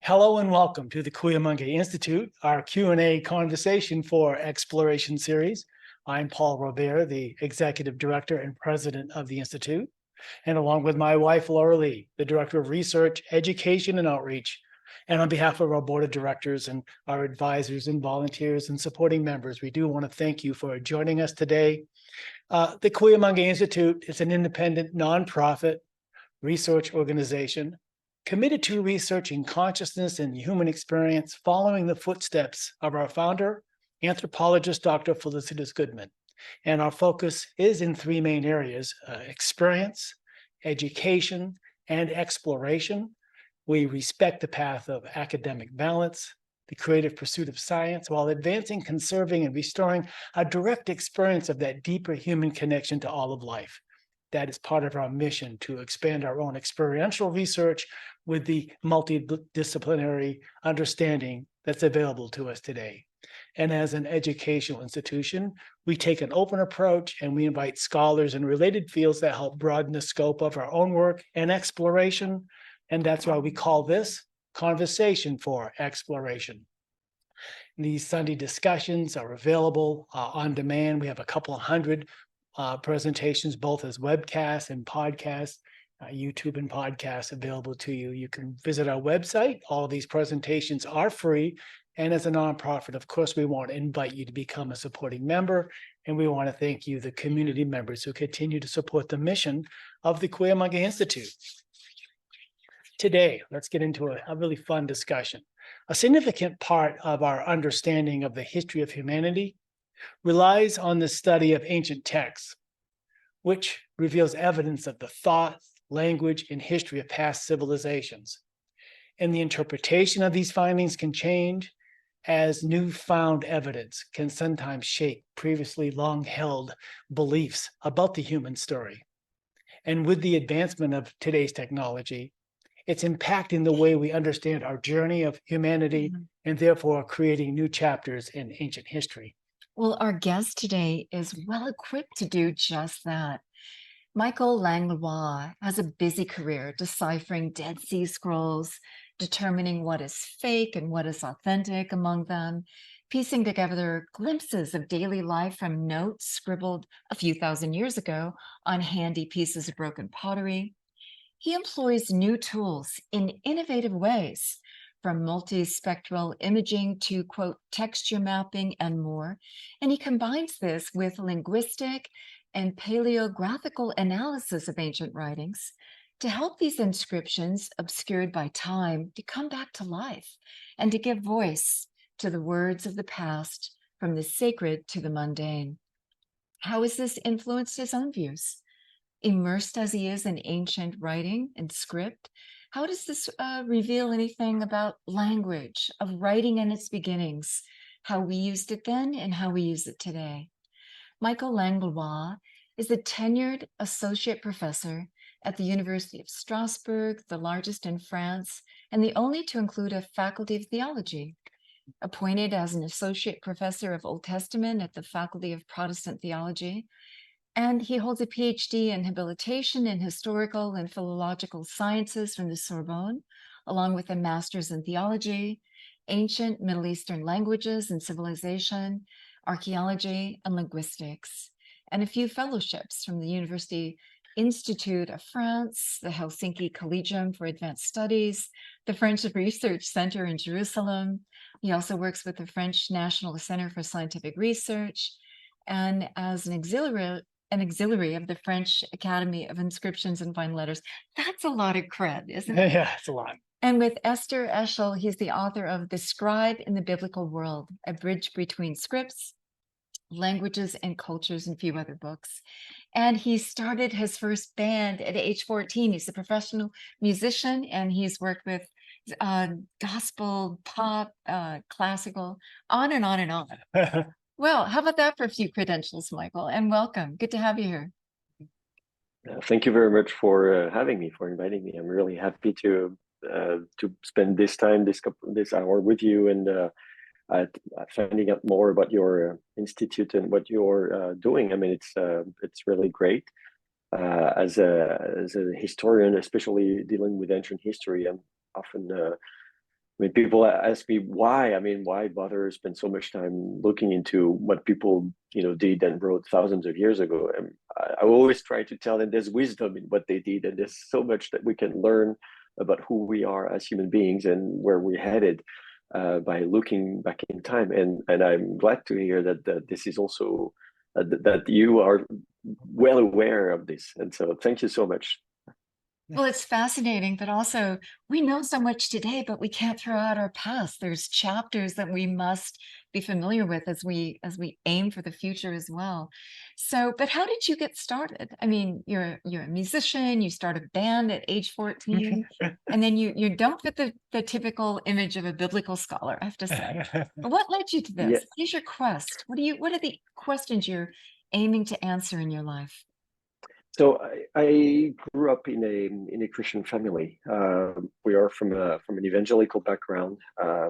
Hello and welcome to the Kuyamanga Institute, our Q&A conversation for exploration series. I'm Paul Robert, the Executive Director and President of the Institute, and along with my wife, Laura Lee, the Director of Research, Education, and Outreach. And on behalf of our Board of Directors and our advisors and volunteers and supporting members, we do want to thank you for joining us today. The Kuyamanga Institute is an independent, nonprofit research organization committed to researching consciousness and human experience following the footsteps of our founder, anthropologist Dr. Felicitas Goodman. And our focus is in three main areas: experience, education, and exploration. We respect the path of academic balance, the creative pursuit of science, while advancing, conserving, and restoring a direct experience of that deeper human connection to all of life. That is part of our mission to expand our own experiential research with the multidisciplinary understanding that's available to us today. And as an educational institution, we take an open approach and we invite scholars in related fields that help broaden the scope of our own work and exploration. And that's why we call this Conversation for Exploration. These Sunday discussions are available on demand. We have a couple of hundred presentations, both as webcasts and podcasts, YouTube and podcasts available to you. You can visit our website. All of these presentations are free. And as a nonprofit, of course, we want to invite you to become a supporting member. And we want to thank you, the community members who continue to support the mission of the Kuyamanga Institute. Today, let's get into a really fun discussion. A significant part of our understanding of the history of humanity relies on the study of ancient texts, which reveals evidence of the thought, language, and history of past civilizations. And the interpretation of these findings can change as newfound evidence can sometimes shake previously long-held beliefs about the human story. And with the advancement of today's technology, it's impacting the way we understand our journey of humanity and therefore creating new chapters in ancient history. Well, our guest today is well equipped to do just that. Michael Langlois has a busy career deciphering Dead Sea Scrolls, determining what is fake and what is authentic among them, piecing together glimpses of daily life from notes scribbled a few thousand years ago on handy pieces of broken pottery. He employs new tools in innovative ways, from multispectral imaging to, quote, texture mapping and more. And he combines this with linguistic and paleographical analysis of ancient writings to help these inscriptions, obscured by time, to come back to life and to give voice to the words of the past, from the sacred to the mundane. How has this influenced his own views? Immersed as he is in ancient writing and script, how does this reveal anything about language, of writing in its beginnings, how we used it then and how we use it today? Michael Langlois is a tenured associate professor at the University of Strasbourg, the largest in France, and the only to include a Faculty of Theology. Appointed as an associate professor of Old Testament at the Faculty of Protestant Theology, and he holds a Ph.D. in Habilitation in Historical and Philological Sciences from the Sorbonne, along with a Master's in Theology, Ancient Middle Eastern Languages and Civilization, Archaeology, and Linguistics, and a few fellowships from the University Institute of France, the Helsinki Collegium for Advanced Studies, the French Research Center in Jerusalem. He also works with the French National Center for Scientific Research, and as an auxiliary of the French Academy of Inscriptions and Fine Letters. That's a lot of cred, isn't it? Yeah, it's a lot. And with Esther Eschel, he's the author of The Scribe in the Biblical World, A Bridge Between Scripts, Languages and Cultures, and a few other books. And he started his first band at age 14. He's a professional musician, and he's worked with gospel, pop, classical, on and on and on. Well, how about that for a few credentials, Michael? And welcome. Good to have you here. Thank you very much for having me, for inviting me. I'm really happy to spend this time, this hour with you, and finding out more about your institute and what you're doing. I mean, it's really great. As a historian, especially dealing with ancient history, I'm often mean, people ask me why. I mean, why bother spend so much time looking into what people, did and wrote thousands of years ago? And I always try to tell them there's wisdom in what they did, and there's so much that we can learn about who we are as human beings and where we're headed by looking back in time. And I'm glad to hear that this is also that you are well aware of this. And so, thank you so much. Well, it's fascinating, but also we know so much today, but we can't throw out our past. There's chapters that we must be familiar with as we aim for the future as well. So, but how did you get started? I mean, you're a musician, you start a band at age 14, and then you don't fit the typical image of a biblical scholar, I have to say. But what led you to this? Yeah. What is your quest? What are the questions you're aiming to answer in your life? So I grew up in a Christian family. We are from an evangelical background,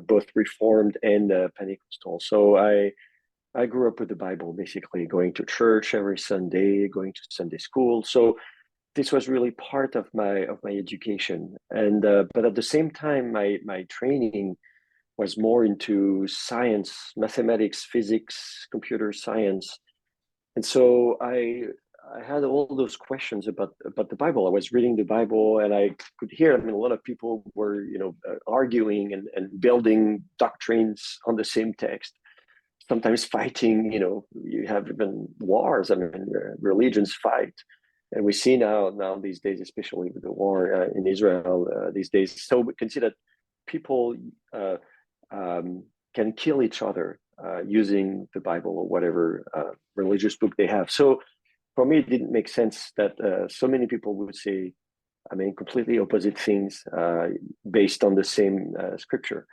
both Reformed and Pentecostal. So I grew up with the Bible, basically going to church every Sunday, going to Sunday school. So this was really part of my education. And but at the same time, my training was more into science, mathematics, physics, computer science. And so I had all those questions about the Bible. I was reading the Bible, and I could hear. I mean, a lot of people were, arguing and building doctrines on the same text. Sometimes fighting. You have even wars. I mean, religions fight, and we see now these days, especially with the war in Israel these days. So we can see that people can kill each other using the Bible or whatever religious book they have. So for me, it didn't make sense that so many people would say, I mean, completely opposite things based on the same scripture.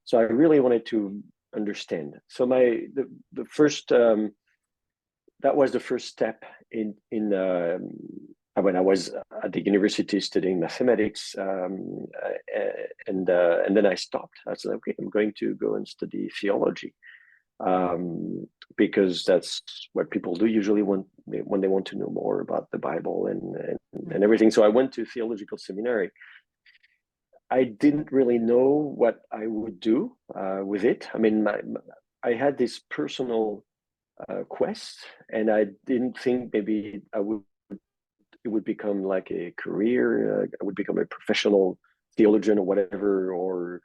So I really wanted to understand. So the first that was the first step in when I was at the university studying mathematics, and then I stopped. I said, okay, I'm going to go and study theology. Because that's what people do usually when they want to know more about the Bible and everything. So I went to theological seminary. I didn't really know what I would do with it. I mean, I had this personal quest, and I didn't think maybe it would become like a career. I would become a professional theologian or whatever, or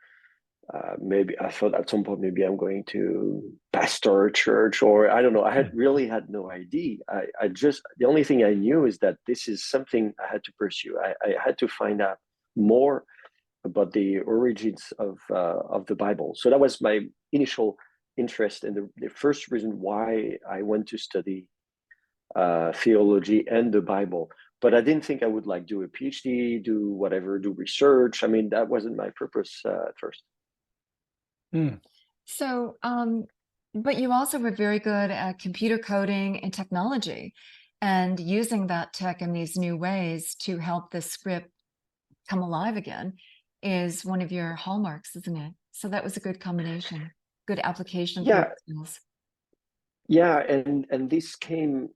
maybe I thought at some point maybe I'm going to pastor a church, or I don't know. I had no idea. I just, the only thing I knew is that this is something I had to pursue. I had to find out more about the origins of the Bible. So that was my initial interest, and the first reason why I went to study theology and the Bible. But I didn't think I would like do a PhD, do whatever, do research. I mean, that wasn't my purpose at first. So, but you also were very good at computer coding and technology, and using that tech in these new ways to help the script come alive again is one of your hallmarks, isn't it? So that was a good combination, good application of Yeah. your skills. Yeah, and this came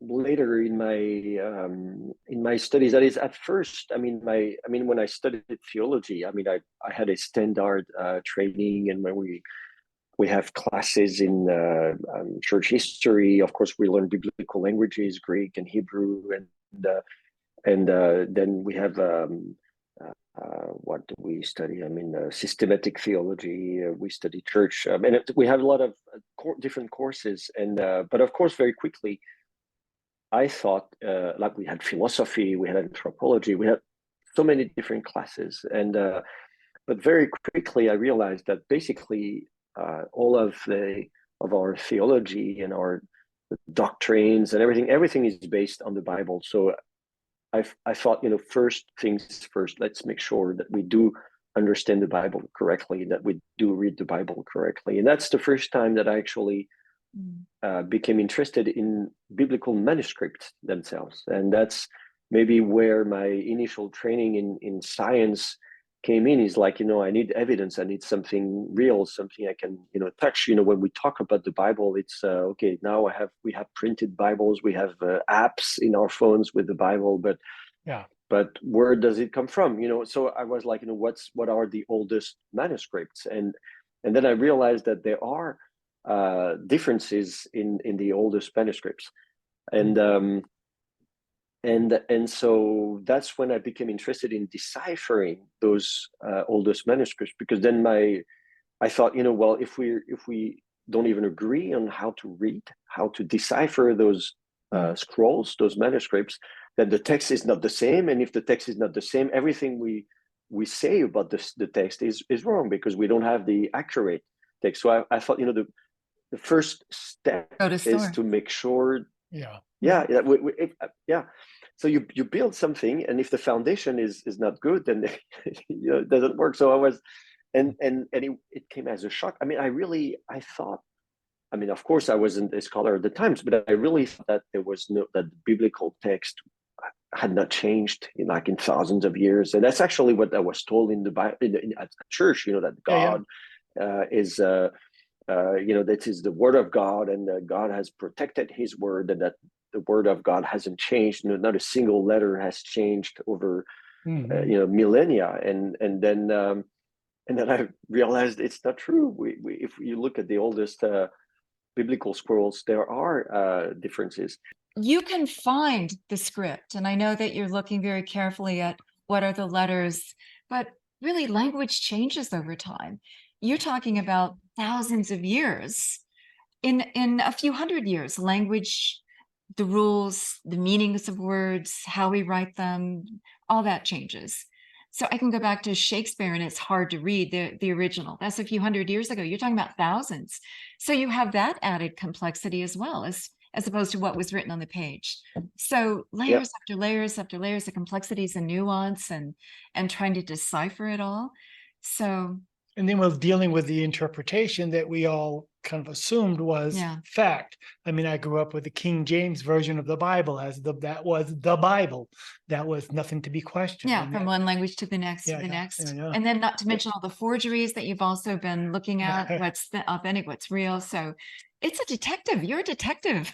later in my studies. That is, at first, I mean, when I studied theology, I mean, I had a standard training, and when we have classes in church history. Of course, we learn biblical languages, Greek and Hebrew, and then we have what do we study? I mean, systematic theology. We study church, and we have a lot of different courses. And but of course, very quickly, I thought like we had philosophy, we had anthropology, we had so many different classes, and but very quickly I realized that basically all of our theology and our doctrines and everything is based on the Bible. So I thought, first things first, let's make sure that we do understand the Bible correctly, that we do read the Bible correctly. And that's the first time that I actually became interested in biblical manuscripts themselves. And that's maybe where my initial training in science came in, is like, I need evidence, I need something real, something I can, touch. When we talk about the Bible, it's okay, now we have printed Bibles, we have apps in our phones with the Bible, but but where does it come from? So I was like, what are the oldest manuscripts? And then I realized that there are differences in the oldest manuscripts, and so that's when I became interested in deciphering those oldest manuscripts, because then I thought, well, if we don't even agree on how to read, how to decipher those scrolls, those manuscripts, then the text is not the same. And if the text is not the same, everything we say about the text is wrong, because we don't have the accurate text. So I thought, the first step is to make sure. Yeah. So you build something, and if the foundation is not good, then it doesn't work. So I was, and it came as a shock. I mean, I thought, of course I wasn't a scholar at the times, but I really thought that that the biblical text had not changed in thousands of years. And that's actually what I was told in the Bible, at church, that God is, that is the word of God, and that God has protected his word, and that the word of God hasn't changed. Not a single letter has changed over, millennia. And then I realized it's not true. If you look at the oldest biblical scrolls, there are differences. You can find the script, and I know that you're looking very carefully at what are the letters, but really language changes over time. You're talking about thousands of years. In a few hundred years, language, the rules, the meanings of words, how we write them, all that changes. So I can go back to Shakespeare, and it's hard to read the original. That's a few hundred years ago. You're talking about thousands. So you have that added complexity as well, as opposed to what was written on the page. So layers after layers after layers of complexities and nuance, and trying to decipher it all. So. And then we're dealing with the interpretation that we all kind of assumed was fact. I mean, I grew up with the King James version of the Bible that was the Bible. That was nothing to be questioned. Yeah, from one language to the next, And then not to mention all the forgeries that you've also been looking at, what's the authentic, what's real. So it's a detective. You're a detective.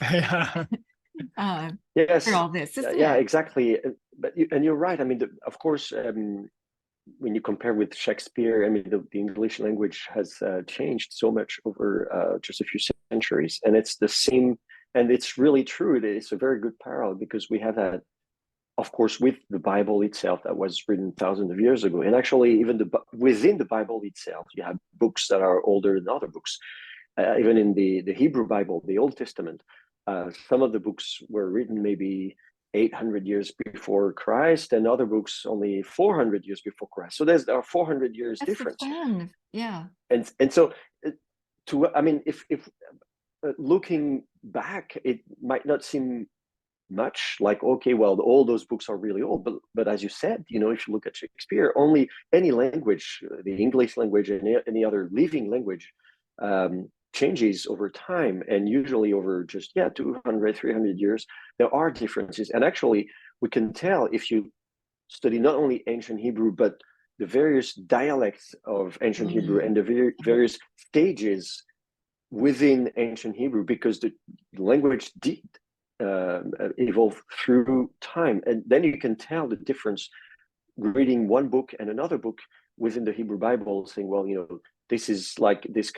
Yes. For all this, isn't it? Exactly. But you're right. I mean, of course, when you compare with Shakespeare, I mean, the English language has changed so much over just a few centuries, and it's the same. And it's really true. It's a very good parallel, because we have that, of course, with the Bible itself that was written thousands of years ago. And actually, even within the Bible itself, you have books that are older than other books. Even in the Hebrew Bible, the Old Testament, some of the books were written maybe 800 years before Christ, and other books only 400 years before Christ. So there are 400 years difference. Yeah. And so, if looking back, it might not seem much like, okay, well, all those books are really old. But as you said, if you look at Shakespeare, only any language, the English language and any other living language, changes over time, and usually over just 200, 300 years, there are differences. And actually, we can tell if you study not only ancient Hebrew, but the various dialects of ancient Hebrew, and the various stages within ancient Hebrew, because the language did evolve through time. And then you can tell the difference reading one book and another book within the Hebrew Bible, saying, well, this is like this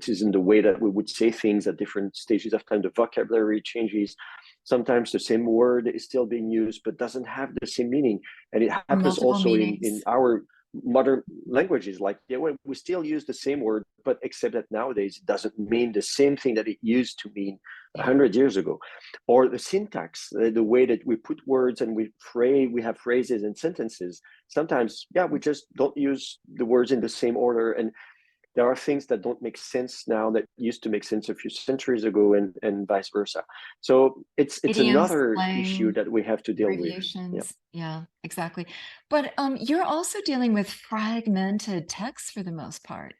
isn't the way that we would say things at different stages of time. The vocabulary changes. Sometimes the same word is still being used, but doesn't have the same meaning. And it happens also in our modern languages. Like, we still use the same word, but except that nowadays it doesn't mean the same thing that it used to mean 100 years ago. Or the syntax, the way that we put words and we have phrases and sentences. Sometimes, we just don't use the words in the same order. And there are things that don't make sense now that used to make sense a few centuries ago, and vice versa. So it's idioms, another issue that we have to deal with. Yeah, exactly. But you're also dealing with fragmented texts for the most part.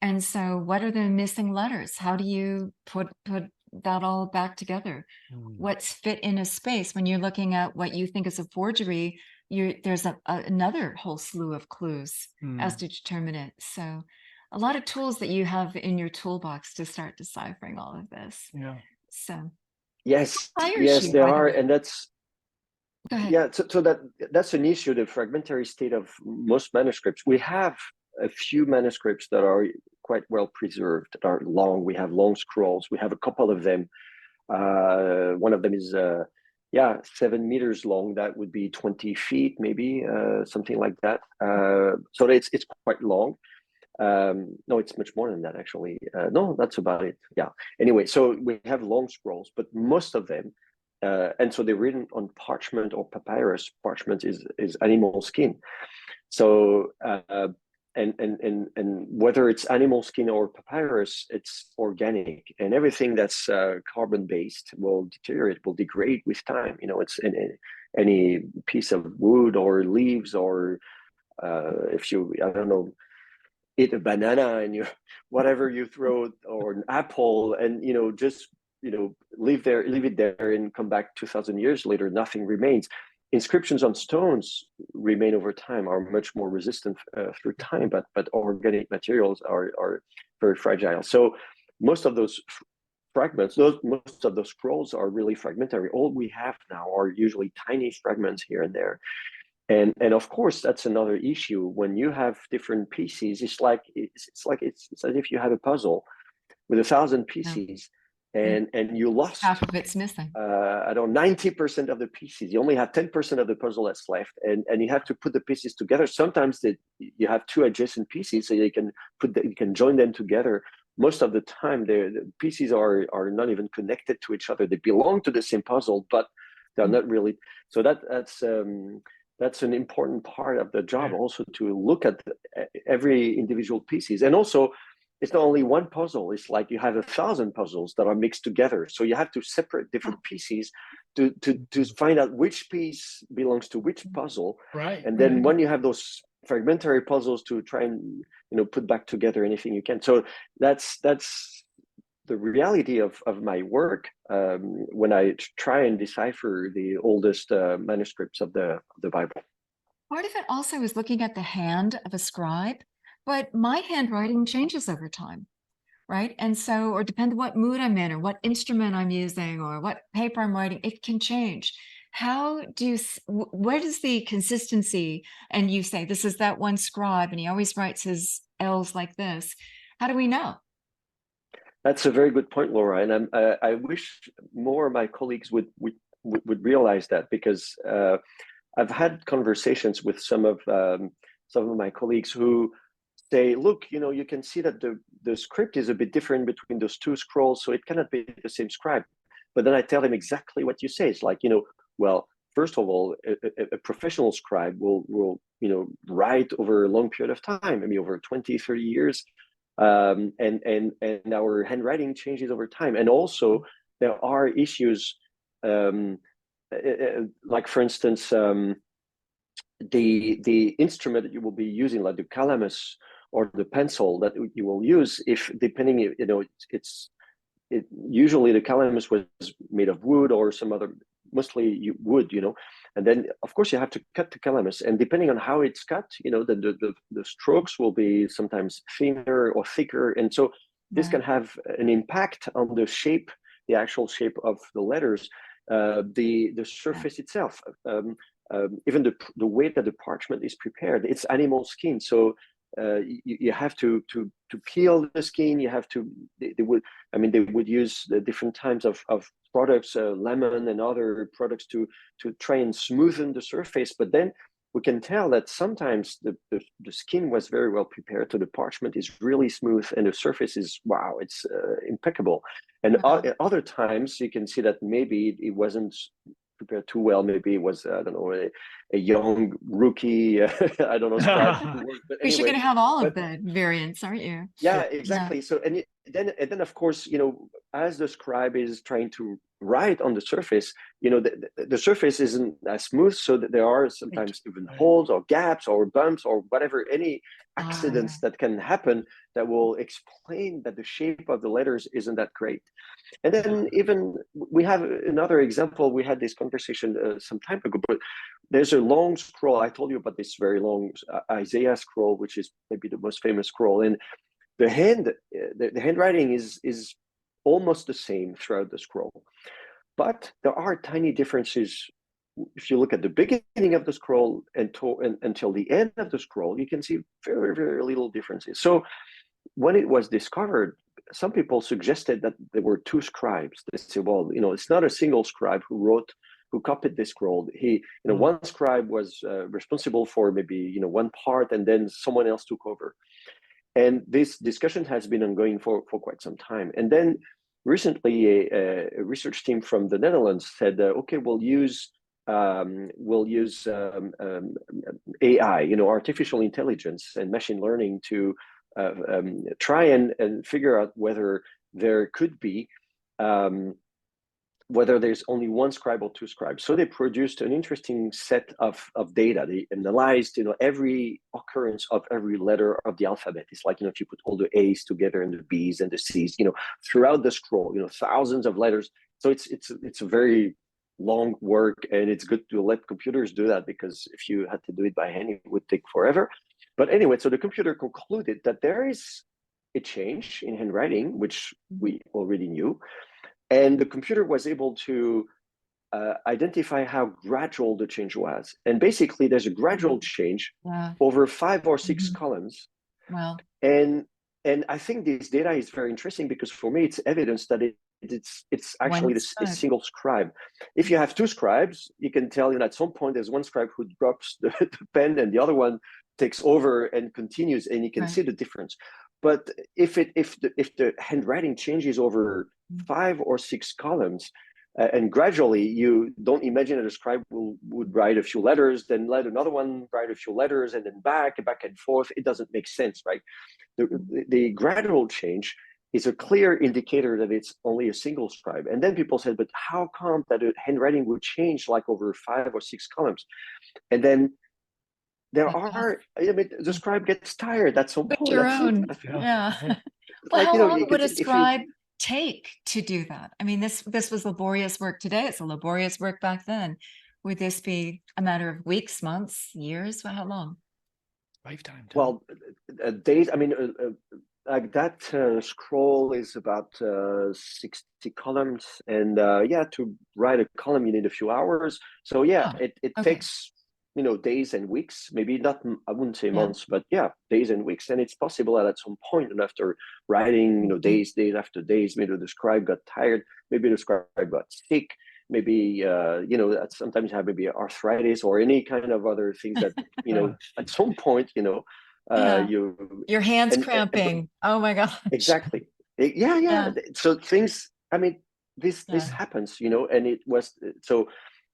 And so what are the missing letters? How do you put that all back together? What's fit in a space when you're looking at what you think is a forgery? There's another whole slew of clues as to determine it. So a lot of tools that you have in your toolbox to start deciphering all of this. Yeah. So yes, there are, and that's Go ahead. Yeah, so that's an issue, the fragmentary state of most manuscripts. We have a few manuscripts that are quite well preserved, that are long. We have long scrolls. We have a couple of them. One of them is 7 meters long. That would be 20 feet, maybe something like that. So it's quite long. No, it's much more than that, actually. No, that's about it. Yeah. Anyway, so we have long scrolls, but most of them, and so they're written on parchment or papyrus. Parchment is animal skin. So and whether it's animal skin or papyrus, it's organic, and everything that's carbon based will deteriorate, will degrade with time. You know, it's any piece of wood or leaves, or if you, I don't know, eat a banana and you whatever you throw, or an apple, and just leave it there and come back 2,000 years later, nothing remains. Inscriptions on stones remain over time, are much more resistant through time, but organic materials are very fragile. So most of those fragments, most of those scrolls are really fragmentary. All we have now are usually tiny fragments here and there. And of course, that's another issue. When you have different pieces, it's as if you have a puzzle with 1,000 pieces, and you lost half of it's missing. I don't know, 90% of the pieces. You only have 10% of the puzzle that's left, and you have to put the pieces together. Sometimes you have two adjacent pieces, so you can join them together. Most of the time, the pieces are not even connected to each other. They belong to the same puzzle, but they're not really. So that's an important part of the job, also to look at every individual pieces. And also, it's not only one puzzle, it's like you have 1,000 puzzles that are mixed together. So you have to separate different pieces to find out which piece belongs to which puzzle. Right. And then when you have those fragmentary puzzles, to try and put back together anything you can. So that's the reality of my work when I try and decipher the oldest manuscripts of the Bible. Part of it also is looking at the hand of a scribe, but my handwriting changes over time, right? And so, or depending on what mood I'm in, or what instrument I'm using, or what paper I'm writing, it can change. How do you, what is the consistency? And you say, this is that one scribe, and he always writes his L's like this. How do we know? That's a very good point, Laura, and I wish more of my colleagues would realize that, because I've had conversations with some of my colleagues who say, look, you can see that the script is a bit different between those two scrolls, so it cannot be the same scribe. But then I tell them exactly what you say. It's like, well, first of all, a professional scribe will write over a long period of time, maybe over 20, 30 years. And our handwriting changes over time. And also there are issues, like for instance, the instrument that you will be using, like the calamus or the pencil that you will use, if depending, usually the calamus was made of wood or some other, mostly wood, and then of course you have to cut the calamus, and depending on how it's cut, the strokes will be sometimes thinner or thicker, and so this can have an impact on the shape, the actual shape of the letters, the surface itself, even the way that the parchment is prepared. It's animal skin, so you have to peel the skin. You have to. They would use the different types of products, lemon and other products to try and smoothen the surface. But then we can tell that sometimes the skin was very well prepared, so the parchment is really smooth and the surface is, wow, it's impeccable. And other times you can see that maybe it wasn't prepared too well. Maybe it was, I don't know, a young rookie, I don't know. But you're going to have all of the variants, aren't you? Yeah, exactly. Yeah. So, and then of course, as the scribe is trying to write on the surface, the surface isn't as smooth, so that there are sometimes even holes or gaps or bumps or whatever, any accidents that can happen that will explain that the shape of the letters isn't that great. And then even we have another example. We had this conversation some time ago, but there's a long scroll. I told you about this very long Isaiah scroll, which is maybe the most famous scroll. And the handwriting is almost the same throughout the scroll, but there are tiny differences if you look at the beginning of the scroll until the end of the scroll, you can see very, very little differences. So when it was discovered, some people suggested that there were two scribes. They said, well, it's not a single scribe who copied this scroll. One scribe was responsible for maybe, one part, and then someone else took over. And this discussion has been ongoing for quite some time. And then recently, a research team from the Netherlands said, okay, we'll use AI, artificial intelligence and machine learning to try and figure out whether there could be whether there's only one scribe or two scribes. So they produced an interesting set of data. They analyzed, every occurrence of every letter of the alphabet. It's like, if you put all the A's together and the B's and the C's, throughout the scroll, thousands of letters. So it's a very long work, and it's good to let computers do that, because if you had to do it by hand, it would take forever. But anyway, so the computer concluded that there is a change in handwriting, which we already knew. And the computer was able to identify how gradual the change was. And basically, there's a gradual change over 5 or 6 columns. Wow. And I think this data is very interesting, because for me, it's evidence that it's actually a single scribe. If you have two scribes, you can tell at some point there's one scribe who drops the pen and the other one takes over and continues, and you can see the difference. But if the handwriting changes over 5 or 6 columns, and gradually, you don't imagine that a scribe would write a few letters, then let another one write a few letters, and then back and forth. It doesn't make sense, right? The gradual change is a clear indicator that it's only a single scribe. And then people said, but how come that a handwriting would change like over 5 or 6 columns? And then the scribe gets tired at some point. Your own. Yeah. Well, how long would a scribe take to do that? I mean, this was laborious work today. It's a laborious work back then. Would this be a matter of weeks, months, years? How long? Lifetime. Well, days. I mean, like that scroll is about 60 columns, and to write a column you need a few hours. So it takes days and weeks, maybe not, I wouldn't say months, but days and weeks. And it's possible that at some point, and after writing, days after days, maybe the scribe got tired, maybe the scribe got sick, maybe, sometimes you have maybe arthritis or any kind of other things that, at some point, your hands cramping. Oh my God. Exactly. So things, I mean, this happens, and it was, so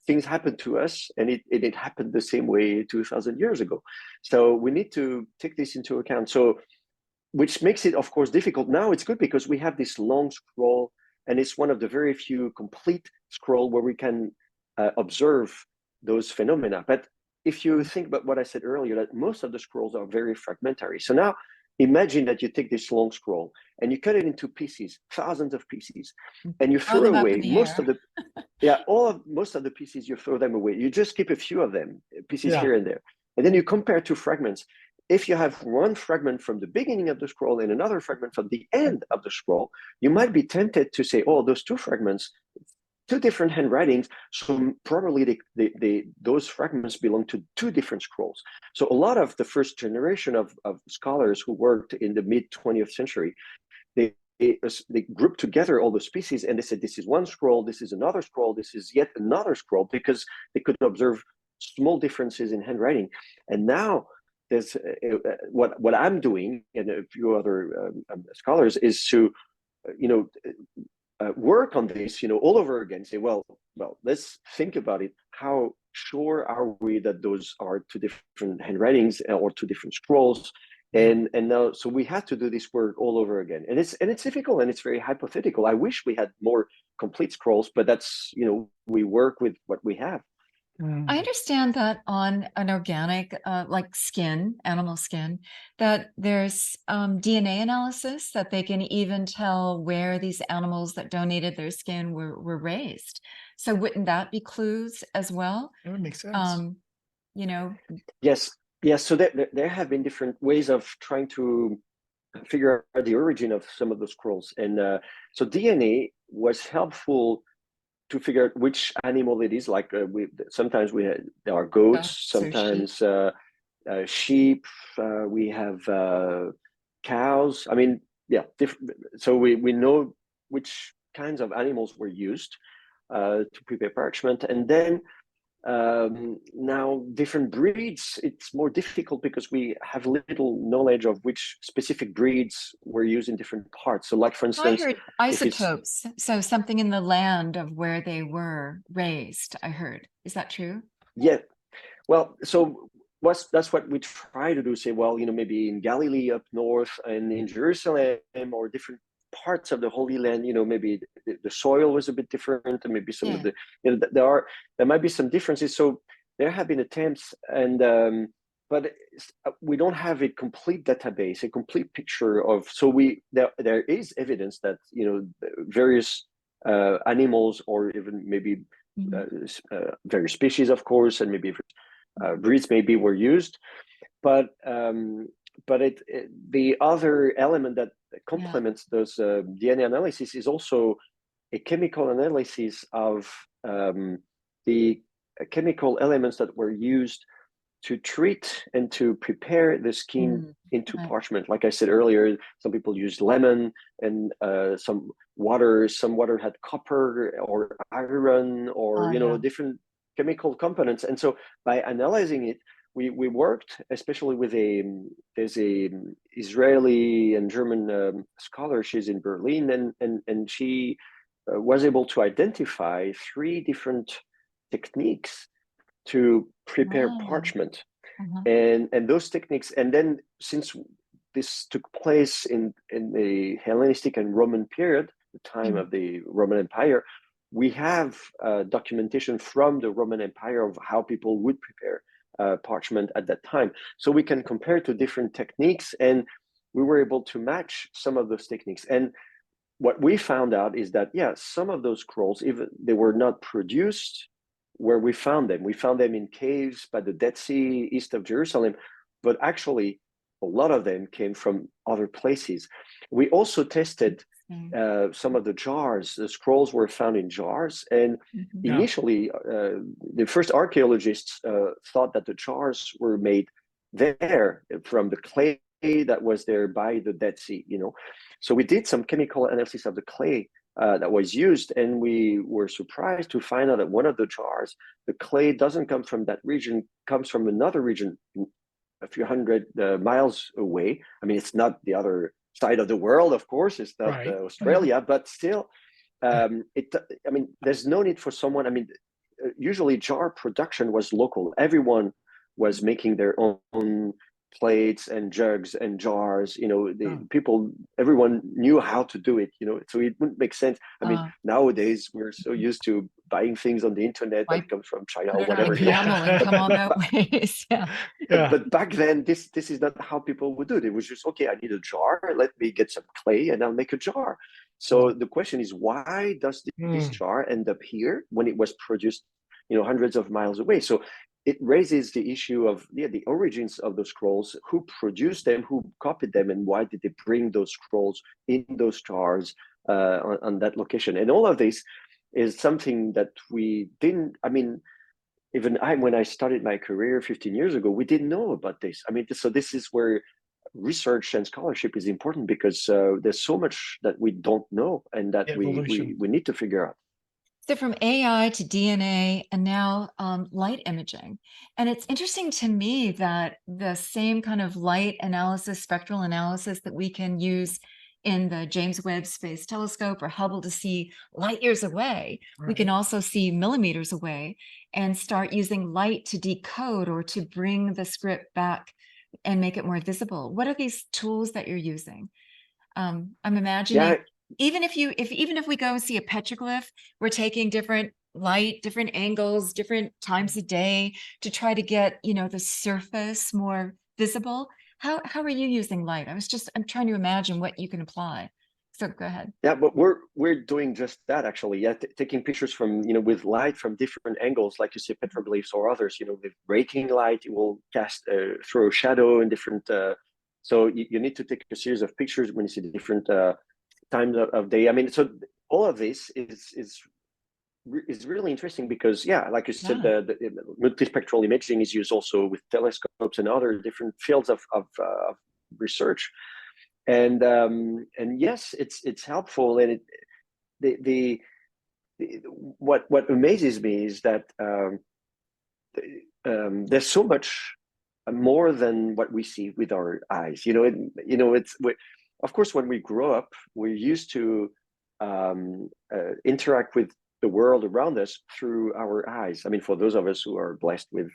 things happened to us, and it happened the same way 2,000 years ago. So we need to take this into account. So, which makes it, of course, difficult. Now it's good because we have this long scroll, and it's one of the very few complete scroll where we can observe those phenomena. But if you think about what I said earlier, that most of the scrolls are very fragmentary. So now imagine that you take this long scroll and you cut it into pieces, thousands of pieces, and you throw away most of the most of the pieces. You throw them away. You just keep a few of them, pieces here and there, and then you compare two fragments. If you have one fragment from the beginning of the scroll and another fragment from the end of the scroll, you might be tempted to say, "Oh, those two fragments, two different handwritings, so probably those fragments belong to two different scrolls." So a lot of the first generation of scholars who worked in the mid-20th century, they grouped together all the species, and they said, this is one scroll, this is another scroll, this is yet another scroll, because they could observe small differences in handwriting. And now there's what I'm doing, and a few other scholars, is to work on this, all over again. Say, well, let's think about it. How sure are we that those are two different handwritings or two different scrolls? And now, so we have to do this work all over again, and it's difficult, and it's very hypothetical. I wish we had more complete scrolls, but that's we work with what we have. I understand that on an organic, like skin, animal skin, that there's DNA analysis that they can even tell where these animals that donated their skin were raised. So wouldn't that be clues as well? That would make sense. Yes. So there have been different ways of trying to figure out the origin of some of the scrolls, and so DNA was helpful to figure out which animal it is. Like sometimes there are goats, Goats or sheep. sometimes sheep. We have cows. I mean, yeah, so we know which kinds of animals were used to prepare parchment, and then now different breeds, it's more difficult because we have little knowledge of which specific breeds were used in different parts. So like, for I instance, heard if it's, isotopes, so something in the land of where they were raised, I heard. Is that true? yeah, well, so that's what we try to do, say, well, maybe in Galilee up north and in Jerusalem or different parts of the Holy Land, maybe the soil was a bit different, and maybe some of Yeah. the, there might be some differences. So there have been attempts, and but we don't have a complete database, a complete picture of. So there is evidence that various animals, or even maybe various species, of course, and maybe breeds maybe were used, but the other element that complements those DNA analysis is also a chemical analysis of the chemical elements that were used to treat and to prepare the skin into parchment. Like I said earlier, some people used lemon and some water. Some water had copper or iron or different chemical components. And so by analyzing it, we worked especially with there's a Israeli and German scholar. She's in Berlin, and she was able to identify 3 different techniques to prepare parchment. And those techniques, and then since this took place in the Hellenistic and Roman period, the time of the Roman Empire, we have documentation from the Roman Empire of how people would prepare parchment at that time. So we can compare to different techniques, and we were able to match some of those techniques. And what we found out is that, some of those scrolls, even they were not produced where we found them in caves by the Dead Sea east of Jerusalem, but actually a lot of them came from other places. We also tested some of the jars. The scrolls were found in jars, and initially the first archaeologists thought that the jars were made there from the clay that was there by the Dead Sea. So we did some chemical analysis of the clay that was used, and we were surprised to find out that one of the jars, the clay doesn't come from that region, comes from another region a few hundred miles away. I mean, it's not the other side of the world, of course, it's not Australia, but still, there's no need for someone. I mean, usually jar production was local. Everyone was making their own plates and jugs and jars. Everyone knew how to do it, so it wouldn't make sense. I mean, nowadays we're so used to buying things on the internet that come from China or whatever. And come on that way. But back then, this is not how people would do it. It was just, okay, I need a jar, let me get some clay and I'll make a jar. So the question is, why does this jar end up here when it was produced hundreds of miles away? So it raises the issue of the origins of those scrolls, who produced them, who copied them, and why did they bring those scrolls in those jars on that location. And all of this is something that we didn't, even when I started my career 15 years ago, we didn't know about this. So this is where research and scholarship is important, because there's so much that we don't know and that we need to figure out. So from AI to DNA and now light imaging. And it's interesting to me that the same kind of light analysis, spectral analysis that we can use in the James Webb Space Telescope or Hubble to see light years away, we can also see millimeters away and start using light to decode or to bring the script back and make it more visible. What are these tools that you're using? I'm imagining even if we go and see a petroglyph, we're taking different light, different angles, different times a day to try to get, the surface more visible. How are you using light? I'm trying to imagine what you can apply. So go ahead. Yeah, but we're doing just that, actually. Yeah, taking pictures from, with light from different angles, like you see petroglyphs or others, with breaking light, it will cast throw a shadow in different, so you need to take a series of pictures when you see the different times of day. So all of this is is really interesting because, yeah, like you said, Yeah. the multispectral imaging is used also with telescopes and other different fields of research, and yes, it's helpful, and the what amazes me is that there's so much more than what we see with our eyes. Of course, when we grow up, we're used to interact with the world around us through our eyes. I mean, for those of us who are blessed with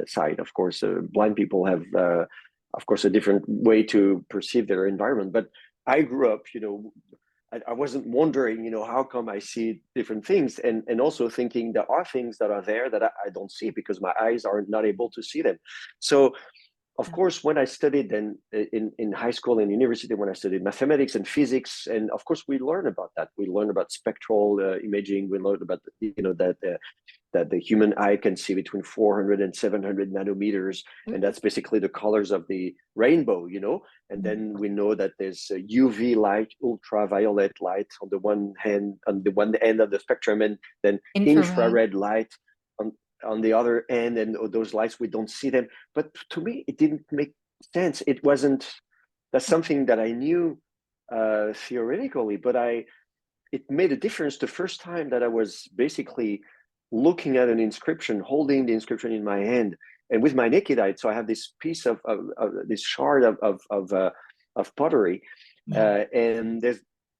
sight, of course, blind people have, of course, a different way to perceive their environment. But I grew up, I wasn't wondering, how come I see different things, and also thinking there are things that are there that I don't see because my eyes are not able to see them. So, of course, when I studied in high school and university, when I studied mathematics and physics, and of course we learn about that. We learn about spectral imaging. We learned about that the human eye can see between 400 and 700 nanometers, and that's basically the colors of the rainbow. And then we know that there's UV light, ultraviolet light on the one end of the spectrum, and then infrared light on the other end, and those lights, we don't see them. But to me, it didn't make sense. That's something that I knew theoretically, but it made a difference the first time that I was basically looking at an inscription, holding the inscription in my hand, and with my naked eye. So I have this piece of this shard of pottery, and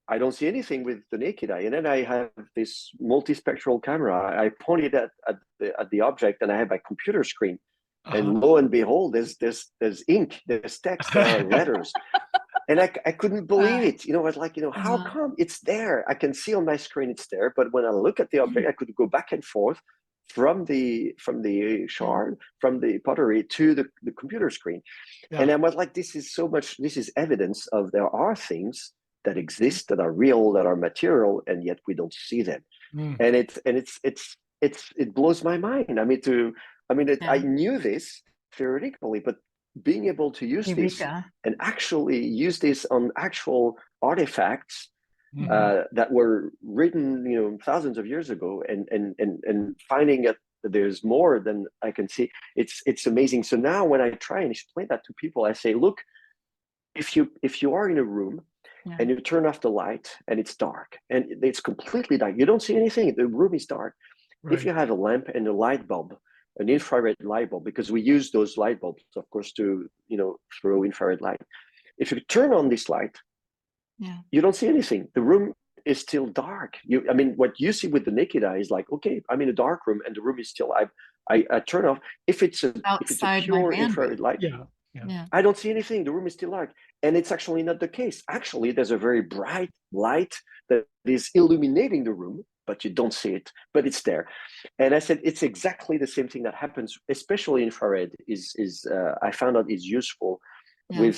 I don't see anything with the naked eye. And then I have this multispectral camera. I point it at the object, and I have my computer screen. And lo and behold, there's ink, there's text, there are letters. And I couldn't believe it. I was like, how come it's there? I can see on my screen it's there, but when I look at the object, I could go back and forth from the shard, from the pottery to the computer screen. Yeah. And I was like, this is evidence of there are things that exist, that are real, that are material, and yet we don't see them. And it blows my mind. I knew this theoretically, but being able to use this and actually use this on actual artifacts that were written, thousands of years ago, and finding that there's more than I can see, it's amazing. So now when I try and explain that to people, I say, look, if you are in a room and you turn off the light and it's dark and it's completely dark, you don't see anything, the room is dark. Right. If you have a lamp and a light bulb, an infrared light bulb, because we use those light bulbs, of course, to throw infrared light. If you turn on this light, you don't see anything. The room is still dark. What you see with the naked eye is like, okay, I'm in a dark room and the room is still. I turn off. If it's a pure infrared light, I don't see anything. The room is still dark, and it's actually not the case. Actually, there's a very bright light that is illuminating the room, but you don't see it, but it's there. And I said, it's exactly the same thing that happens, especially infrared I found out is useful with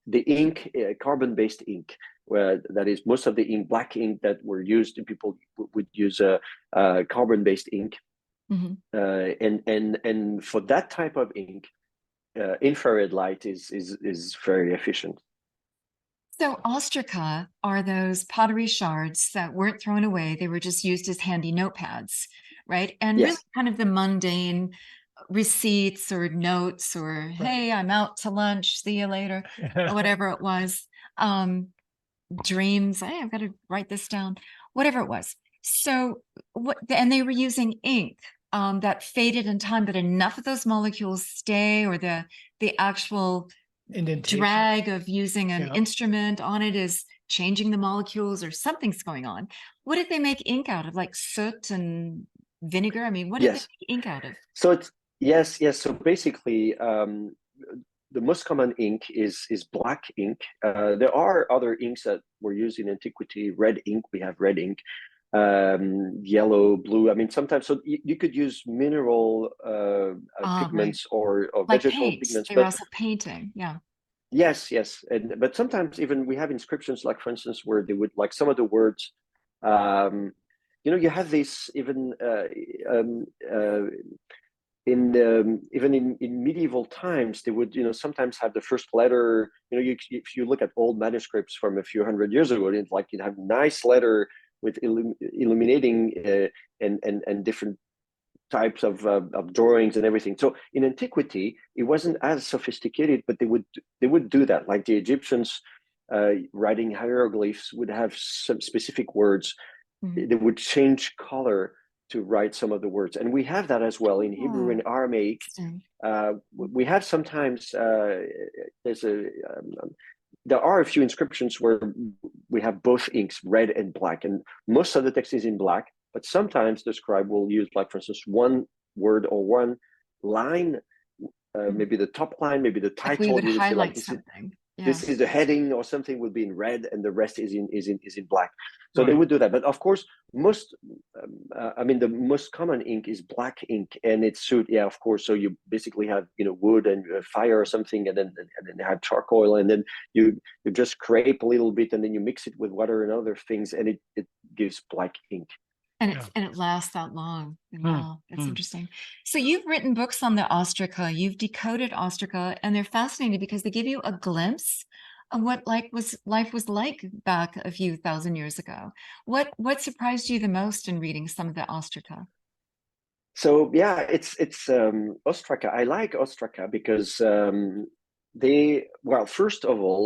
the ink, carbon-based ink, where that is most of the ink, black ink that were used, and people would use carbon-based ink. And for that type of ink, infrared light is very efficient. So ostraca are those pottery shards that weren't thrown away. They were just used as handy notepads, right? And really kind of the mundane receipts or notes or, hey, I'm out to lunch, see you later, or whatever it was. Dreams, hey, I've got to write this down, whatever it was. So and they were using ink that faded in time, but enough of those molecules stay, or the actual drag of using an instrument on it is changing the molecules, or something's going on. What did they make ink out of? Like soot and vinegar? What did they make ink out of? So it's yes. So basically, the most common ink is black ink. There are other inks that were used in antiquity. Red ink, we have red ink. Yellow, blue. Sometimes, so you could use mineral pigments or like vegetal paints. pigments. They're also painting, Yes, but sometimes even we have inscriptions, like for instance, where they would, like some of the words, you have this even in medieval times, they would sometimes have the first letter. If you look at old manuscripts from a few hundred years ago, it's like you'd have nice letter with illuminating and different types of drawings and everything. So in antiquity, it wasn't as sophisticated, but they would do that. Like the Egyptians writing hieroglyphs would have some specific words. Mhm. They would change color to write some of the words, and we have that as well in Hebrew and Aramaic. We have sometimes there are a few inscriptions where we have both inks, red and black, and most of the text is in black. But sometimes the scribe will use, like, for instance, one word or one line, maybe the top line, maybe the Like we title. would You would say, like, highlight something. this is the heading or something would be in red, and the rest is in black. So Right. they would do that. But of course, the most common ink is black ink, and it's of course. So you basically have wood and fire or something, and then you have charcoal, and then you just scrape a little bit, and then you mix it with water and other things, and it gives black ink. And Yeah. it lasts that long. Hmm. Wow, that's interesting. So you've written books on the ostraca, you've decoded ostraca, and they're fascinating because they give you a glimpse of what life was like back a few thousand years ago. What surprised you the most in reading some of the ostraca? So it's ostraca. I like ostraca because first of all,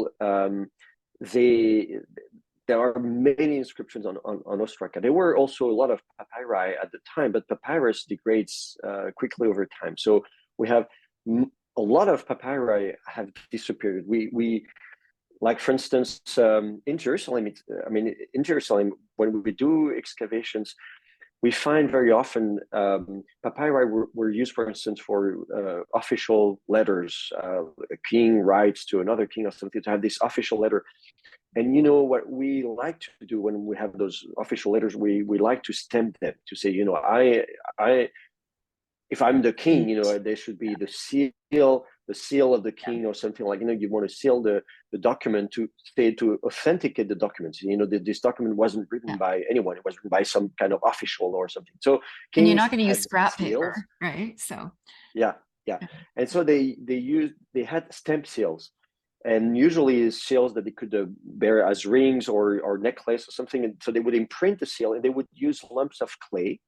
there are many inscriptions on ostraca. There were also a lot of papyri at the time, but papyrus degrades quickly over time. So we have a lot of papyri have disappeared. We like, for instance, in Jerusalem. In Jerusalem, when we do excavations, we find very often papyri were used, for instance, for official letters. A king writes to another king or something to have this official letter. And what we like to do when we have those official letters, we like to stamp them to say, if I'm the king, there should be the seal of the king or something, like, you want to seal the document to authenticate the documents. This document wasn't written by anyone; it was written by some kind of official or something. So And you're not going to had use scrap seals. paper, right? So Yeah, and so they had stamp seals, and usually seals that they could bear as rings or necklace or something. And so they would imprint the seal, and they would use lumps of clay.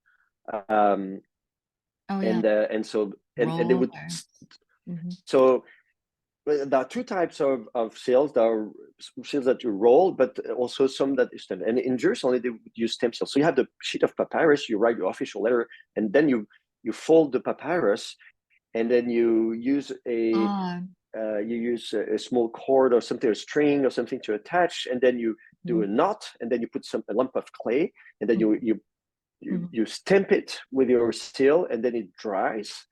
And they would. So there are two types of seals. There are seals that you roll, but also some that is stamped. And in Jerusalem, they would use stamp seals. So you have the sheet of papyrus, you write your official letter, and then you fold the papyrus, and then you use a small cord or something, a string or something to attach, and then you do a knot, and then you put a lump of clay, and then you stamp it with your seal, and then it dries.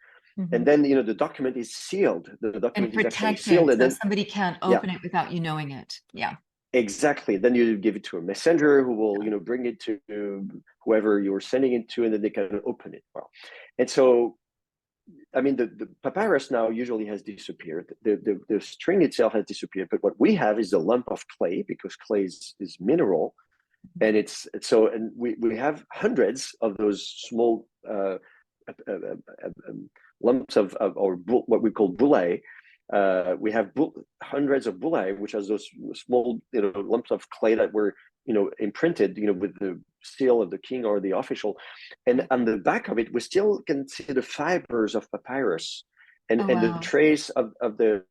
And then the document is sealed. The document is actually sealed, and then somebody can't open it without you knowing it. Yeah, exactly. Then you give it to a messenger who will bring it to whoever you're sending it to, and then they can open it. Well, and so the papyrus now usually has disappeared. The string itself has disappeared, but what we have is a lump of clay, because clay is mineral, and and we have hundreds of those small lumps of or what we call bullae. We have hundreds of bullae, which are those small lumps of clay that were imprinted with the seal of the king or the official, and on the back of it we still can see the fibers of papyrus and the trace of the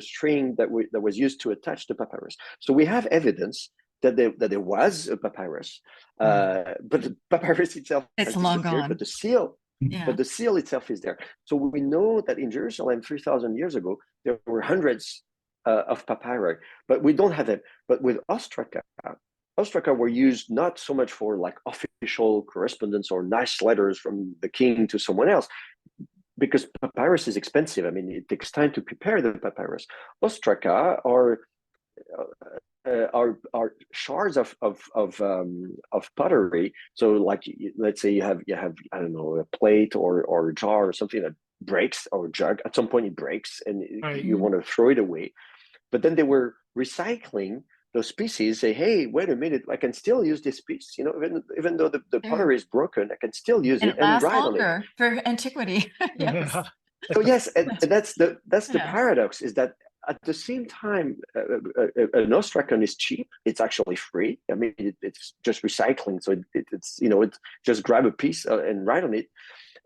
string that was used to attach the papyrus. So we have evidence that there was a papyrus, but the papyrus itself has disappeared, but the seal. Yeah. But the seal itself is there. So we know that in Jerusalem 3,000 years ago, there were hundreds of papyri, but we don't have them. But with ostraca were used not so much for like official correspondence or nice letters from the king to someone else, because papyrus is expensive. It takes time to prepare the papyrus. Ostraca are shards of pottery. So like, let's say you have I don't know, a plate or a jar or something that breaks, or a jug. At some point it breaks, and you want to throw it away. But then they were recycling those pieces. Say, hey, wait a minute, I can still use this piece. Even though the pottery is broken, I can still use it and write on it. For antiquity. Yes. So yes, and that's the paradox, is that at the same time, an ostracon is cheap. It's actually free. I mean, it's just recycling. So it's just grab a piece and write on it.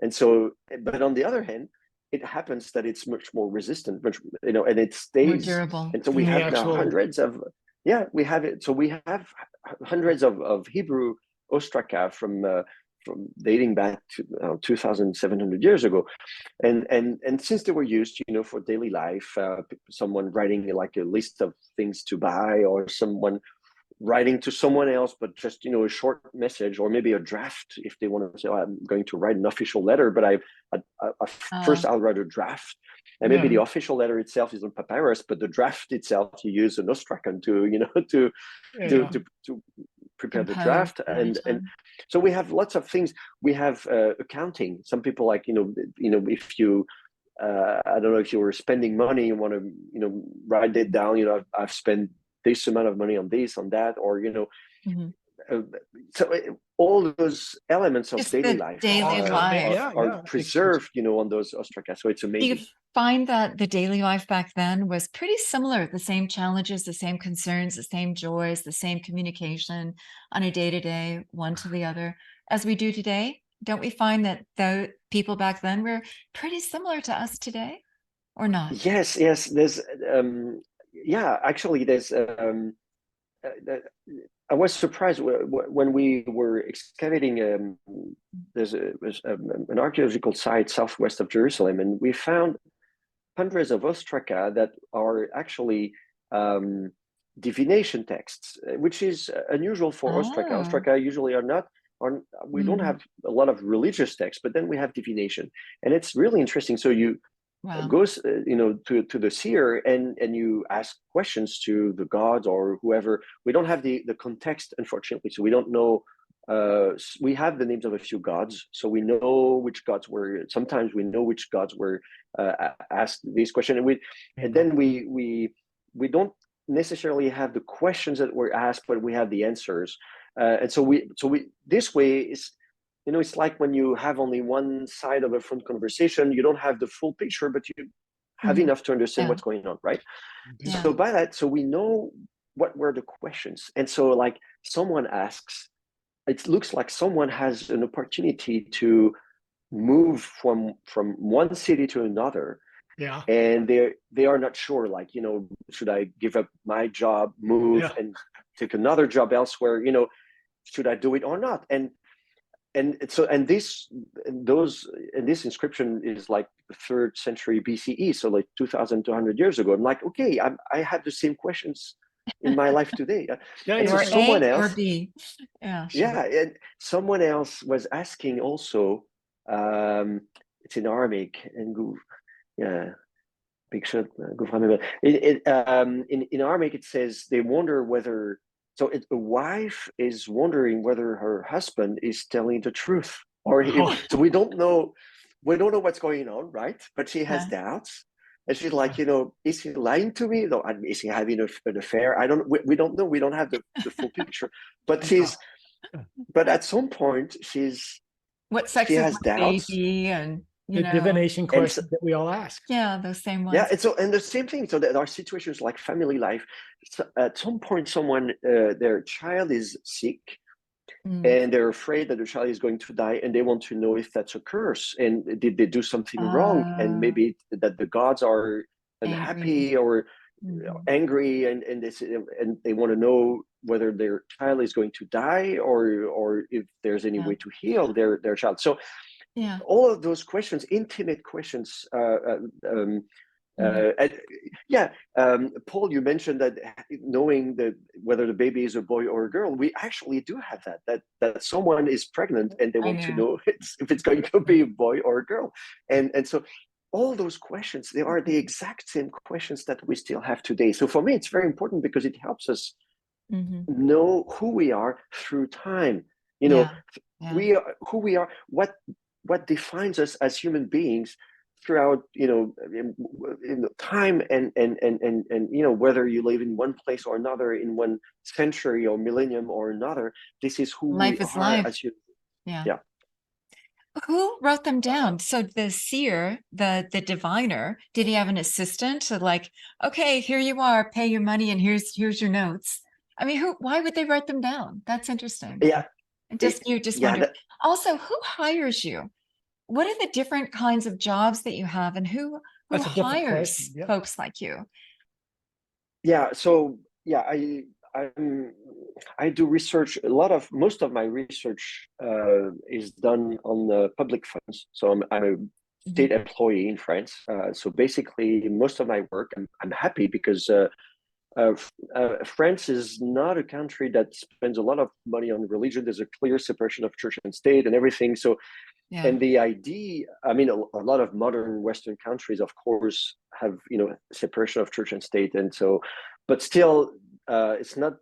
And so, but on the other hand, it happens that it's much more resistant, and it stays. More durable. And so we have now hundreds of, we have it. So we have hundreds of Hebrew ostraca from dating back to 2,700 years ago, and since they were used, for daily life, someone writing like a list of things to buy, or someone writing to someone else, but just a short message, or maybe a draft if they want to say, I'm going to write an official letter, but first I'll write a draft, and maybe the official letter itself is on papyrus, but the draft itself you use an ostracon to prepare the draft, and so we have lots of things. We have accounting. Some people like if you I don't know, if you were spending money, you want to write it down. I've spent this amount of money on this, on that, or so all those elements of daily life are preserved, on those ostraca. So it's amazing. Do you find that the daily life back then was pretty similar? The same challenges, the same concerns, the same joys, the same communication on a day-to-day, one to the other, as we do today? Don't we find that the people back then were pretty similar to us today, or not? Yes. There's actually, there's I was surprised when we were excavating. There's an archaeological site southwest of Jerusalem, and we found hundreds of ostraca that are actually divination texts, which is unusual for ostraca. Ostraca usually we don't have a lot of religious texts, but then we have divination, and it's really interesting. So you goes to the seer, and you ask questions to the gods or whoever. We don't have the context, unfortunately, so we don't know. We have the names of a few gods, so we know which gods were. Sometimes we know which gods were asked these questions, and then we don't necessarily have the questions that were asked, but we have the answers. And so we this way is. It's like when you have only one side of a phone conversation, you don't have the full picture, but you have enough to understand what's going on, right? Yeah. So by that, so we know what were the questions. And so like someone asks, it looks like someone has an opportunity to move from one city to another. Yeah. And they are not sure, like, should I give up my job, move and take another job elsewhere? Should I do it or not? And this inscription is like the 3rd century BCE, so like 2,200 years ago. I'm like, okay, I have the same questions in my life today. And or so someone A else, or B. and someone else was asking also. It's in Aramaic, and big shot. In Aramaic, it says they wonder whether. So a wife is wondering whether her husband is telling the truth, or so we don't know what's going on, right? But she has doubts, and she's like, is he lying to me? No, is he having an affair? We don't know. We don't have the full picture. But but at some point, what sex she is has my doubts. baby, and the divination questions that we all ask. Yeah, those same ones. Yeah, and the same thing. So there are situations like family life. So at some point, someone their child is sick, and they're afraid that the child is going to die, and they want to know if that's a curse, and did they do something wrong, and maybe that the gods are unhappy or angry, and they want to know whether their child is going to die, or if there's any way to heal their child. So. Yeah. All of those questions, intimate questions. Paul, you mentioned that knowing that whether the baby is a boy or a girl, we actually do have that someone is pregnant and they want to know if it's going to be a boy or a girl, and so all those questions, they are the exact same questions that we still have today. So for me, it's very important because it helps us know who we are through time. We are who we are. What defines us as human beings throughout in time, and whether you live in one place or another, in one century or millennium or another, this is who life we is are life. as humans. Who wrote them down? So the seer, the diviner, did he have an assistant to like, okay, here you are, pay your money, and here's your notes. I mean, why would they write them down? That's interesting. Yeah, And it- you just yeah, wonder. Also, who hires you? What are the different kinds of jobs that you have, and who That's a different hires question. Yeah. folks like you? yeah. So yeah, I do research. Most of my research is done on the public funds. So I'm a state employee in France. So basically, most of my work, I'm happy because France is not a country that spends a lot of money on religion. There's a clear separation of church and state and everything. So, Yeah. and the idea, I mean, a lot of modern Western countries, of course, have, separation of church and state. And so, but still, it's not,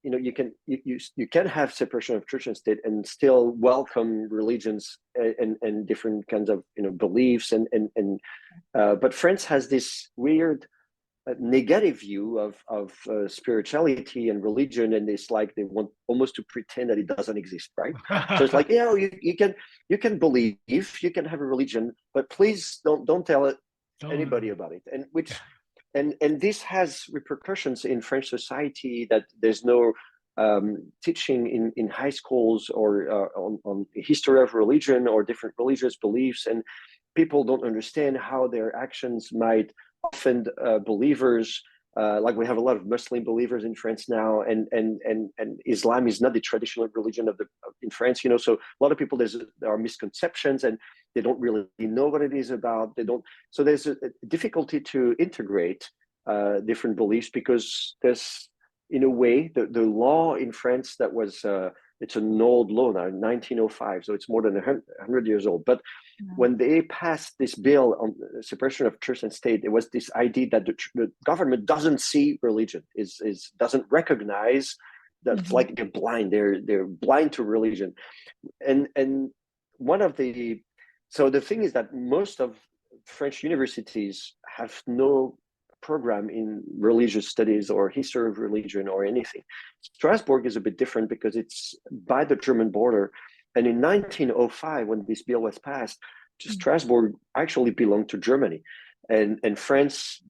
you can have separation of church and state and still welcome religions and different kinds of, beliefs. But France has this weird, negative view of spirituality and religion, and it's like they want almost to pretend that it doesn't exist, right? So it's like, you can believe, you can have a religion, but please don't tell anybody about it. And which and this has repercussions in French society, that there's no teaching in high schools or on the history of religion or different religious beliefs, and people don't understand how their actions might offend believers. Like we have a lot of Muslim believers in France now, and Islam is not the traditional religion in France. So a lot of people, there are misconceptions, and they don't really know what it is about. They don't. So there's a difficulty to integrate different beliefs, because there's, in a way, the law in France that was it's an old law now, 1905, so it's more than 100 years old. But when they passed this bill on separation of church and state, there was this idea that the government doesn't see religion, doesn't recognize that. It's like they're blind. They're blind to religion, and so the thing is that most of French universities have no program in religious studies or history of religion or anything. Strasbourg is a bit different because it's by the German border. And in 1905, when this bill was passed, Strasbourg actually belonged to Germany. And France,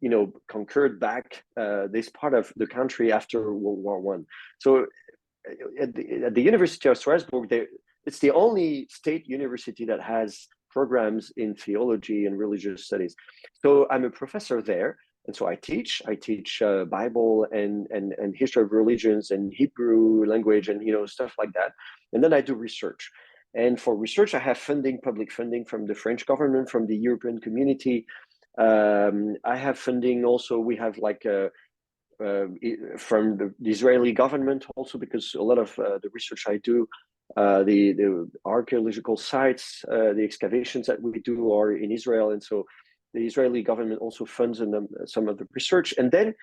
conquered back this part of the country after World War I. So at the University of Strasbourg, it's the only state university that has programs in theology and religious studies. So I'm a professor there. And so I teach Bible and history of religions and Hebrew language and stuff like that. And then I do research. And for research, I have public funding from the French government, from the European community. I have funding also. We have from the Israeli government also, because a lot of the research I do, the archaeological sites, the excavations that we do are in Israel, and so the Israeli government also funds some of the research. And then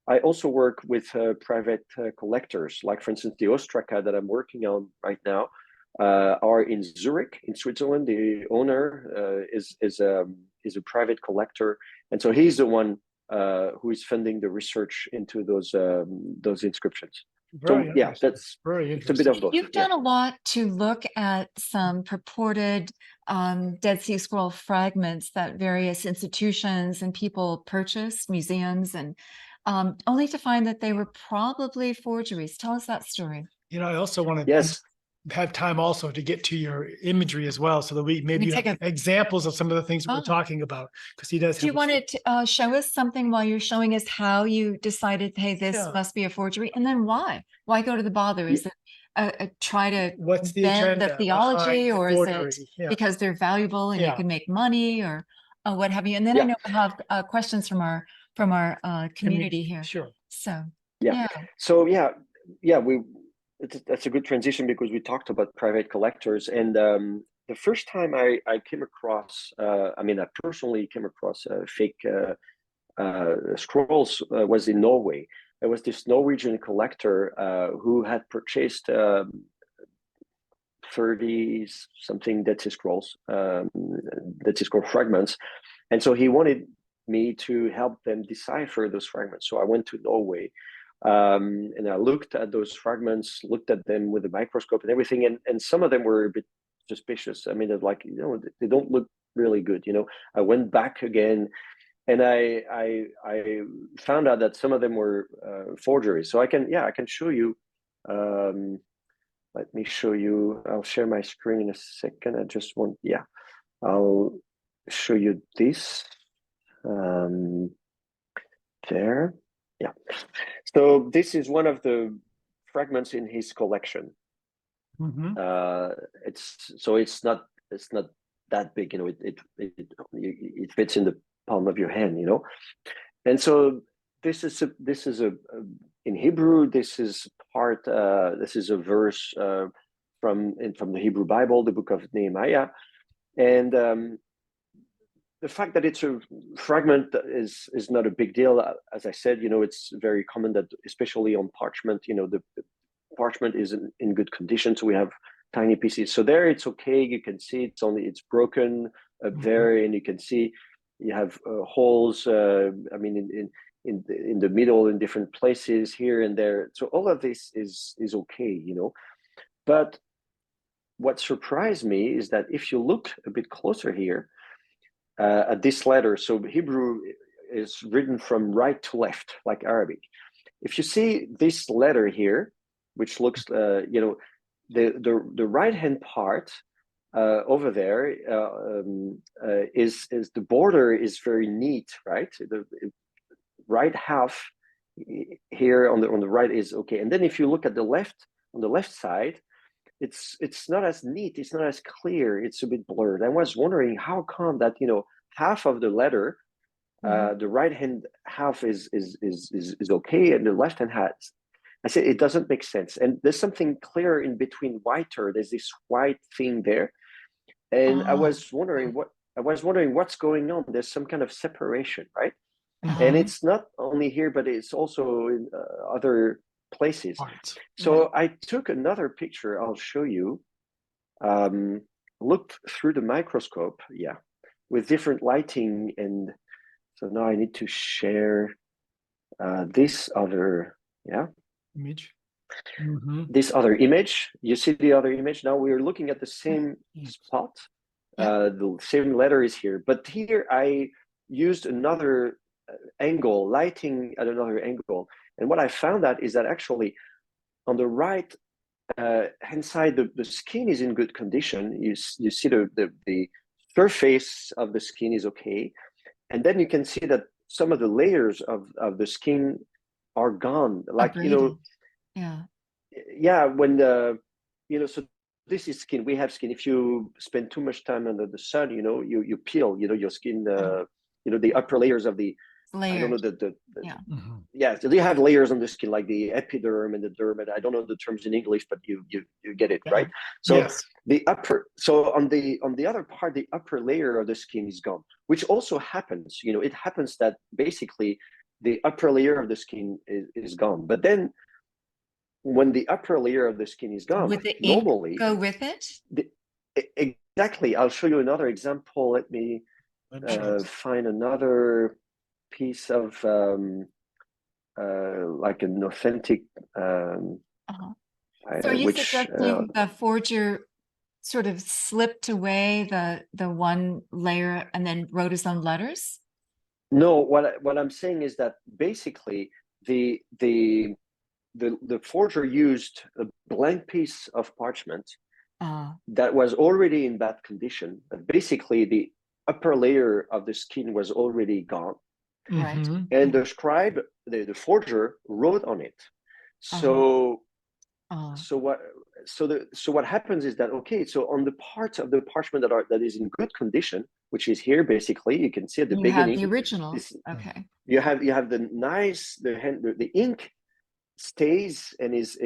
I also work with private collectors, like for instance the Ostraka that I'm working on right now are in Zurich, in Switzerland. The owner is a private collector, and so he's the one who is funding the research into those inscriptions. That's very it's a bit of both. You've done a lot to look at some purported Dead Sea Scroll fragments that various institutions and people purchased, museums, and only to find that they were probably forgeries. Tell us that story. I also want to have time also to get to your imagery as well, so that we maybe have examples of some of the things that we're talking about, because he does. Do you want to show us something while you're showing us how you decided, hey, this must be a forgery, and then why? Why go to the bother? Is it try to bend the theology, or is it because they're valuable and you can make money, or what have you? And then I know we have questions from our community here. Sure. So that's a good transition, because we talked about private collectors, and the first time I came across, I personally came across fake scrolls was in Norway. There was this Norwegian collector who had purchased 30 something Dead Sea Scrolls, Dead Sea Scroll fragments, and so he wanted me to help them decipher those fragments. So I went to Norway. And I looked at those fragments, looked at them with a microscope and everything, and some of them were a bit suspicious. I mean, they're like, they don't look really good. I went back again, and I found out that some of them were forgeries. So I can show you. Let me show you. I'll share my screen in a second. I just want, I'll show you this. There, So this is one of the fragments in his collection. It's not that big, it fits in the palm of your hand, And so this is in Hebrew. This is a verse from the Hebrew Bible, the book of Nehemiah, and the fact that it's a fragment is not a big deal. As I said, it's very common that, especially on parchment, the parchment is in good condition, so we have tiny pieces. So there, it's okay. You can see it's broken up there, and you can see you have holes. I mean, in the middle, in different places here and there. So all of this is okay, But what surprised me is that if you look a bit closer here at this letter, so Hebrew is written from right to left, like Arabic. If you see this letter here, which looks, the right hand part over there is the border is very neat, right? The right half here on the right is okay, and then if you look at the left, on the left side, it's not as neat, it's not as clear, it's a bit blurred. I was wondering how come that half of the letter, the right hand half is okay, and the left hand half, I said it doesn't make sense. And there's something clear in between whiter. There's this white thing there, and I was wondering what's going on. There's some kind of separation, right? And it's not only here, but it's also in other places. So I took another picture. I'll show you. Looked through the microscope, with different lighting, and so now I need to share this other image. This other image. You see the other image. Now we're looking at the same spot. The same letter is here, but here I used another angle, lighting at another angle, and what I found out is that actually on the right hand side, the skin is in good condition. You see the surface of the skin is okay, and then you can see that some of the layers of the skin are gone, like abraded. When so this is skin. We have skin. If you spend too much time under the sun, you peel your skin, the upper layers of the Layered. I don't know so they have layers on the skin, like the epiderm and the derm, and I don't know the terms in English, but you get it, right? So the upper, on the other part, the upper layer of the skin is gone, which also happens. It happens that basically the upper layer of the skin is gone, but then when the upper layer of the skin is gone, would the normally ink go with it? Exactly. I'll show you another example. Let me find another piece of like an authentic So are you suggesting the forger sort of slipped away the one layer and then wrote his own letters? No, what I'm saying is that basically the forger used a blank piece of parchment that was already in bad condition, but basically the upper layer of the skin was already gone. Right. And the scribe, the forger, wrote on it. So what happens is that so on the part of the parchment that is in good condition, which is here, basically you can see at the beginning, have the original. You have the nice the ink stays and is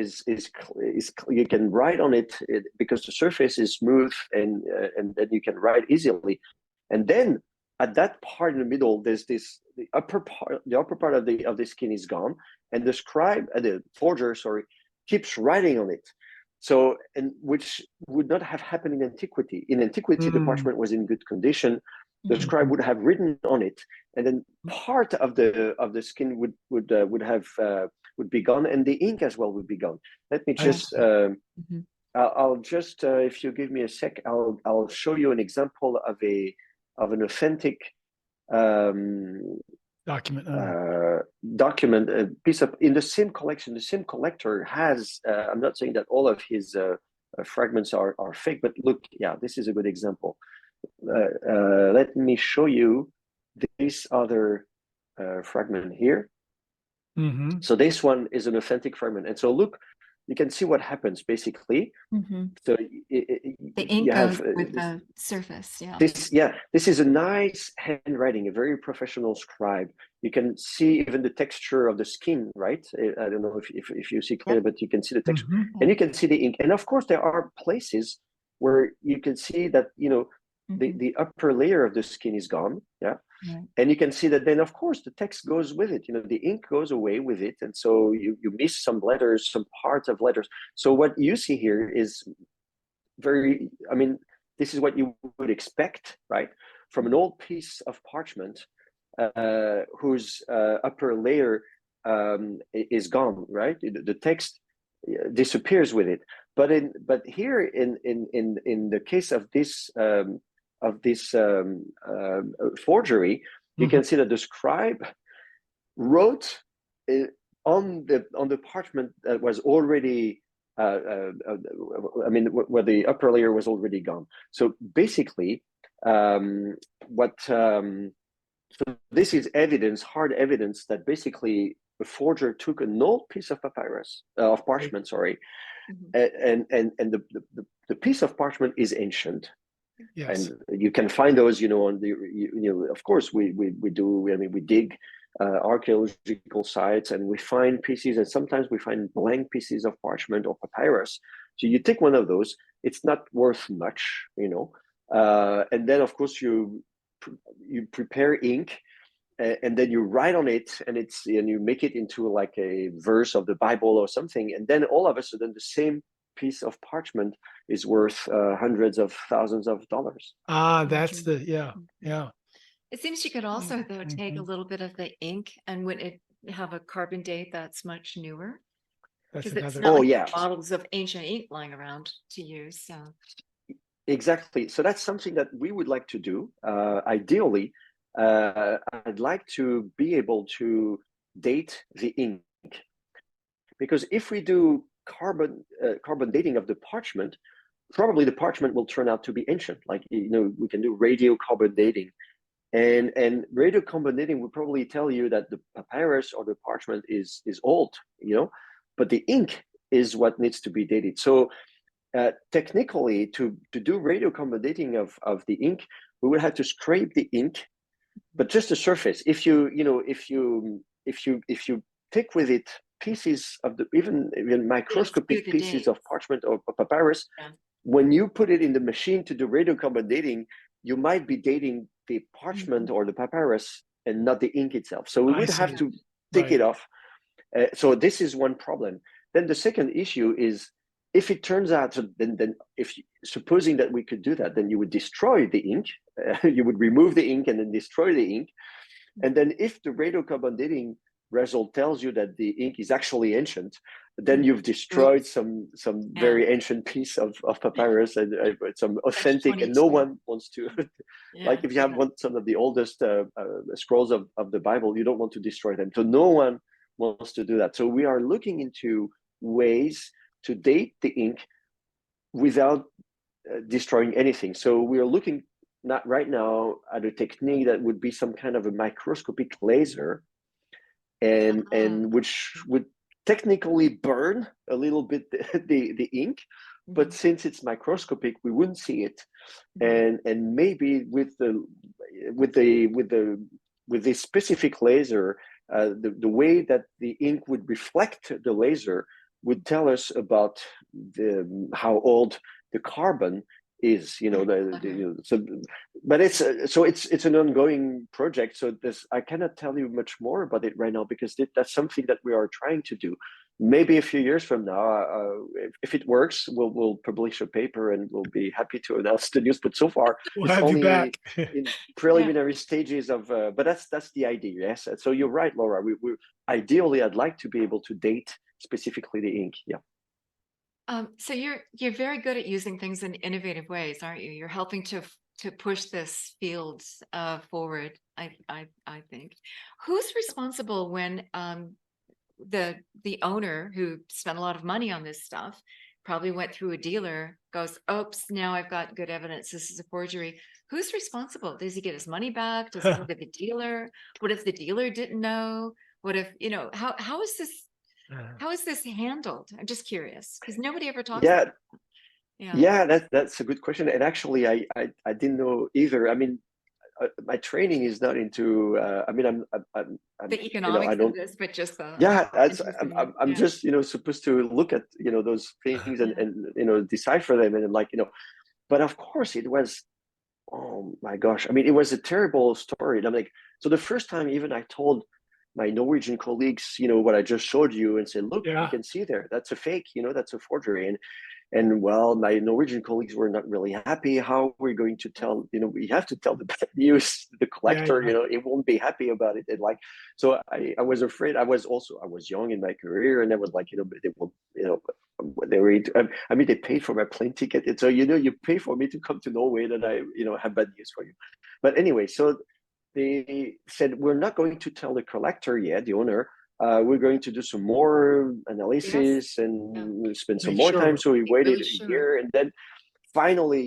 you can write on it because the surface is smooth, and then you can write easily. And then at that part in the middle, there's the upper part of the skin is gone, and the scribe, the forger, keeps writing on it. So, and which would not have happened in antiquity. In antiquity, the parchment was in good condition. The scribe would have written on it, and then part of the skin would be gone, and the ink as well would be gone. Let me just I'll just, if you give me a sec, I'll show you an example of an authentic Document. document, a piece of in the same collection. The same collector has. I'm not saying that all of his fragments are fake, but look, yeah, this is a good example. Let me show you this other fragment here. Mm-hmm. So this one is an authentic fragment, and so look, you can see what happens basically. So The ink you goes have with the surface. Yeah. this is a nice handwriting, a very professional scribe. You can see even the texture of the skin, right? I don't know if you see clearly, but you can see the texture, and you can see the ink. And of course, there are places where you can see that the upper layer of the skin is gone. Yeah. Right. And you can see that then, of course, the text goes with it. The ink goes away with it. And so you miss some letters, some parts of letters. So what you see here is this is what you would expect, right? From an old piece of parchment whose upper layer is gone, right? The text disappears with it. But here in the case of this forgery, you can see that the scribe wrote on the parchment that was already where the upper layer was already gone. So basically, so this is evidence, hard evidence, that basically the forger took an old piece of papyrus, of parchment, sorry, and the piece of parchment is ancient. Yes. And you can find those, on of course we dig archaeological sites, and we find pieces, and sometimes we find blank pieces of parchment or papyrus. So you take one of those, it's not worth much, and then of course you prepare ink, and then you write on it, and you make it into like a verse of the Bible or something, and then all of a sudden the same piece of parchment is worth hundreds of thousands of dollars. That's yeah. It seems you could also, though, take a little bit of the ink, and would it have a carbon date that's much newer? That's Because it's another. not like yeah, bottles of ancient ink lying around to use. So exactly. So that's something that we would like to do. Ideally, I'd like to be able to date the ink, because if we do carbon dating of the parchment, probably the parchment will turn out to be ancient. Like, we can do radiocarbon dating, and radiocarbon dating will probably tell you that the papyrus or the parchment is old, but the ink is what needs to be dated. So technically, to do radiocarbon dating of the ink, we would have to scrape the ink, but just the surface. If you take with it pieces of even microscopic pieces of parchment or papyrus, when you put it in the machine to do radiocarbon dating, you might be dating the parchment or the papyrus and not the ink itself. So we would have to take it off. So this is one problem. Then the second issue is, if it turns out, then supposing that we could do that, then you would destroy the ink. You would remove the ink and then destroy the ink. And then if the radiocarbon dating result tells you that the ink is actually ancient, then you've destroyed some very ancient piece of papyrus, and some authentic, and no one wants to like, if you have some of the oldest scrolls of the Bible, you don't want to destroy them. So no one wants to do that. So we are looking into ways to date the ink without destroying anything. So we are looking not right now at a technique that would be some kind of a microscopic laser, and which would technically burn a little bit the ink, but since it's microscopic, we wouldn't see it. And maybe with the specific laser, the way that the ink would reflect the laser would tell us about how old the carbon is, but it's an ongoing project. So I cannot tell you much more about it right now, because that's something that we are trying to do. Maybe a few years from now, if it works, we'll publish a paper and we'll be happy to announce the news. But so far, we'll it's have only you back. in preliminary stages of. But that's the idea. Yes. So you're right, Laura. We ideally, I'd like to be able to date specifically the ink. Yeah. So you're very good at using things in innovative ways, aren't you? You're helping to push this field forward. I think. Who's responsible when the owner who spent a lot of money on this stuff probably went through a dealer, goes, oops, now I've got good evidence this is a forgery. Who's responsible? Does he get his money back? Does he go to the dealer? What if the dealer didn't know? What if, how is this handled? I'm just curious because nobody ever talks Yeah, about that. Yeah. yeah, that's a good question. And actually, I didn't know either. I mean, my training is not into. I mean, I'm The economics I of don't. this, but just the Yeah, that's interest in it. I'm Yeah. just supposed to look at those things Yeah. and decipher them and like But of course, it was. Oh my gosh! I mean, it was a terrible story. And I'm like, so the first time even I told my Norwegian colleagues, what I just showed you, and said, look, you Yeah. can see there, that's a fake, that's a forgery. And well, my Norwegian colleagues were not really happy. How we're going to tell, we have to tell the bad news to the Yeah. collector, Yeah. it won't be happy about it. And like, so I was afraid. I was young in my career, and I was like, they will, they were, I mean, they paid for my plane ticket. And so, you pay for me to come to Norway, then I, have bad news for you. But anyway, so they said, we're not going to tell the collector yet, the owner, we're going to do some more analysis Yeah. and spend some Make more time. sure. So we Be waited really a sure. year, and then finally,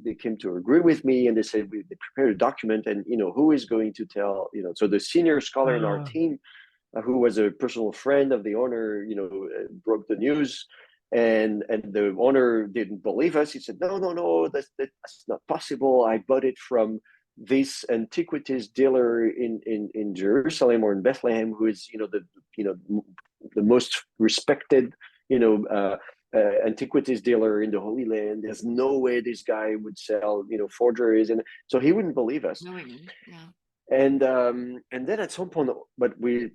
they came to agree with me, and they said they prepared a document, and who is going to tell, so the senior scholar in our team, who was a personal friend of the owner, broke the news, and the owner didn't believe us. He said, no, that's not possible. I bought it from this antiquities dealer in Jerusalem or in Bethlehem, who is the most respected antiquities dealer in the Holy Land. There's no way this guy would sell forgeries, and so he wouldn't believe us. Knowing, yeah. And then at some point, but we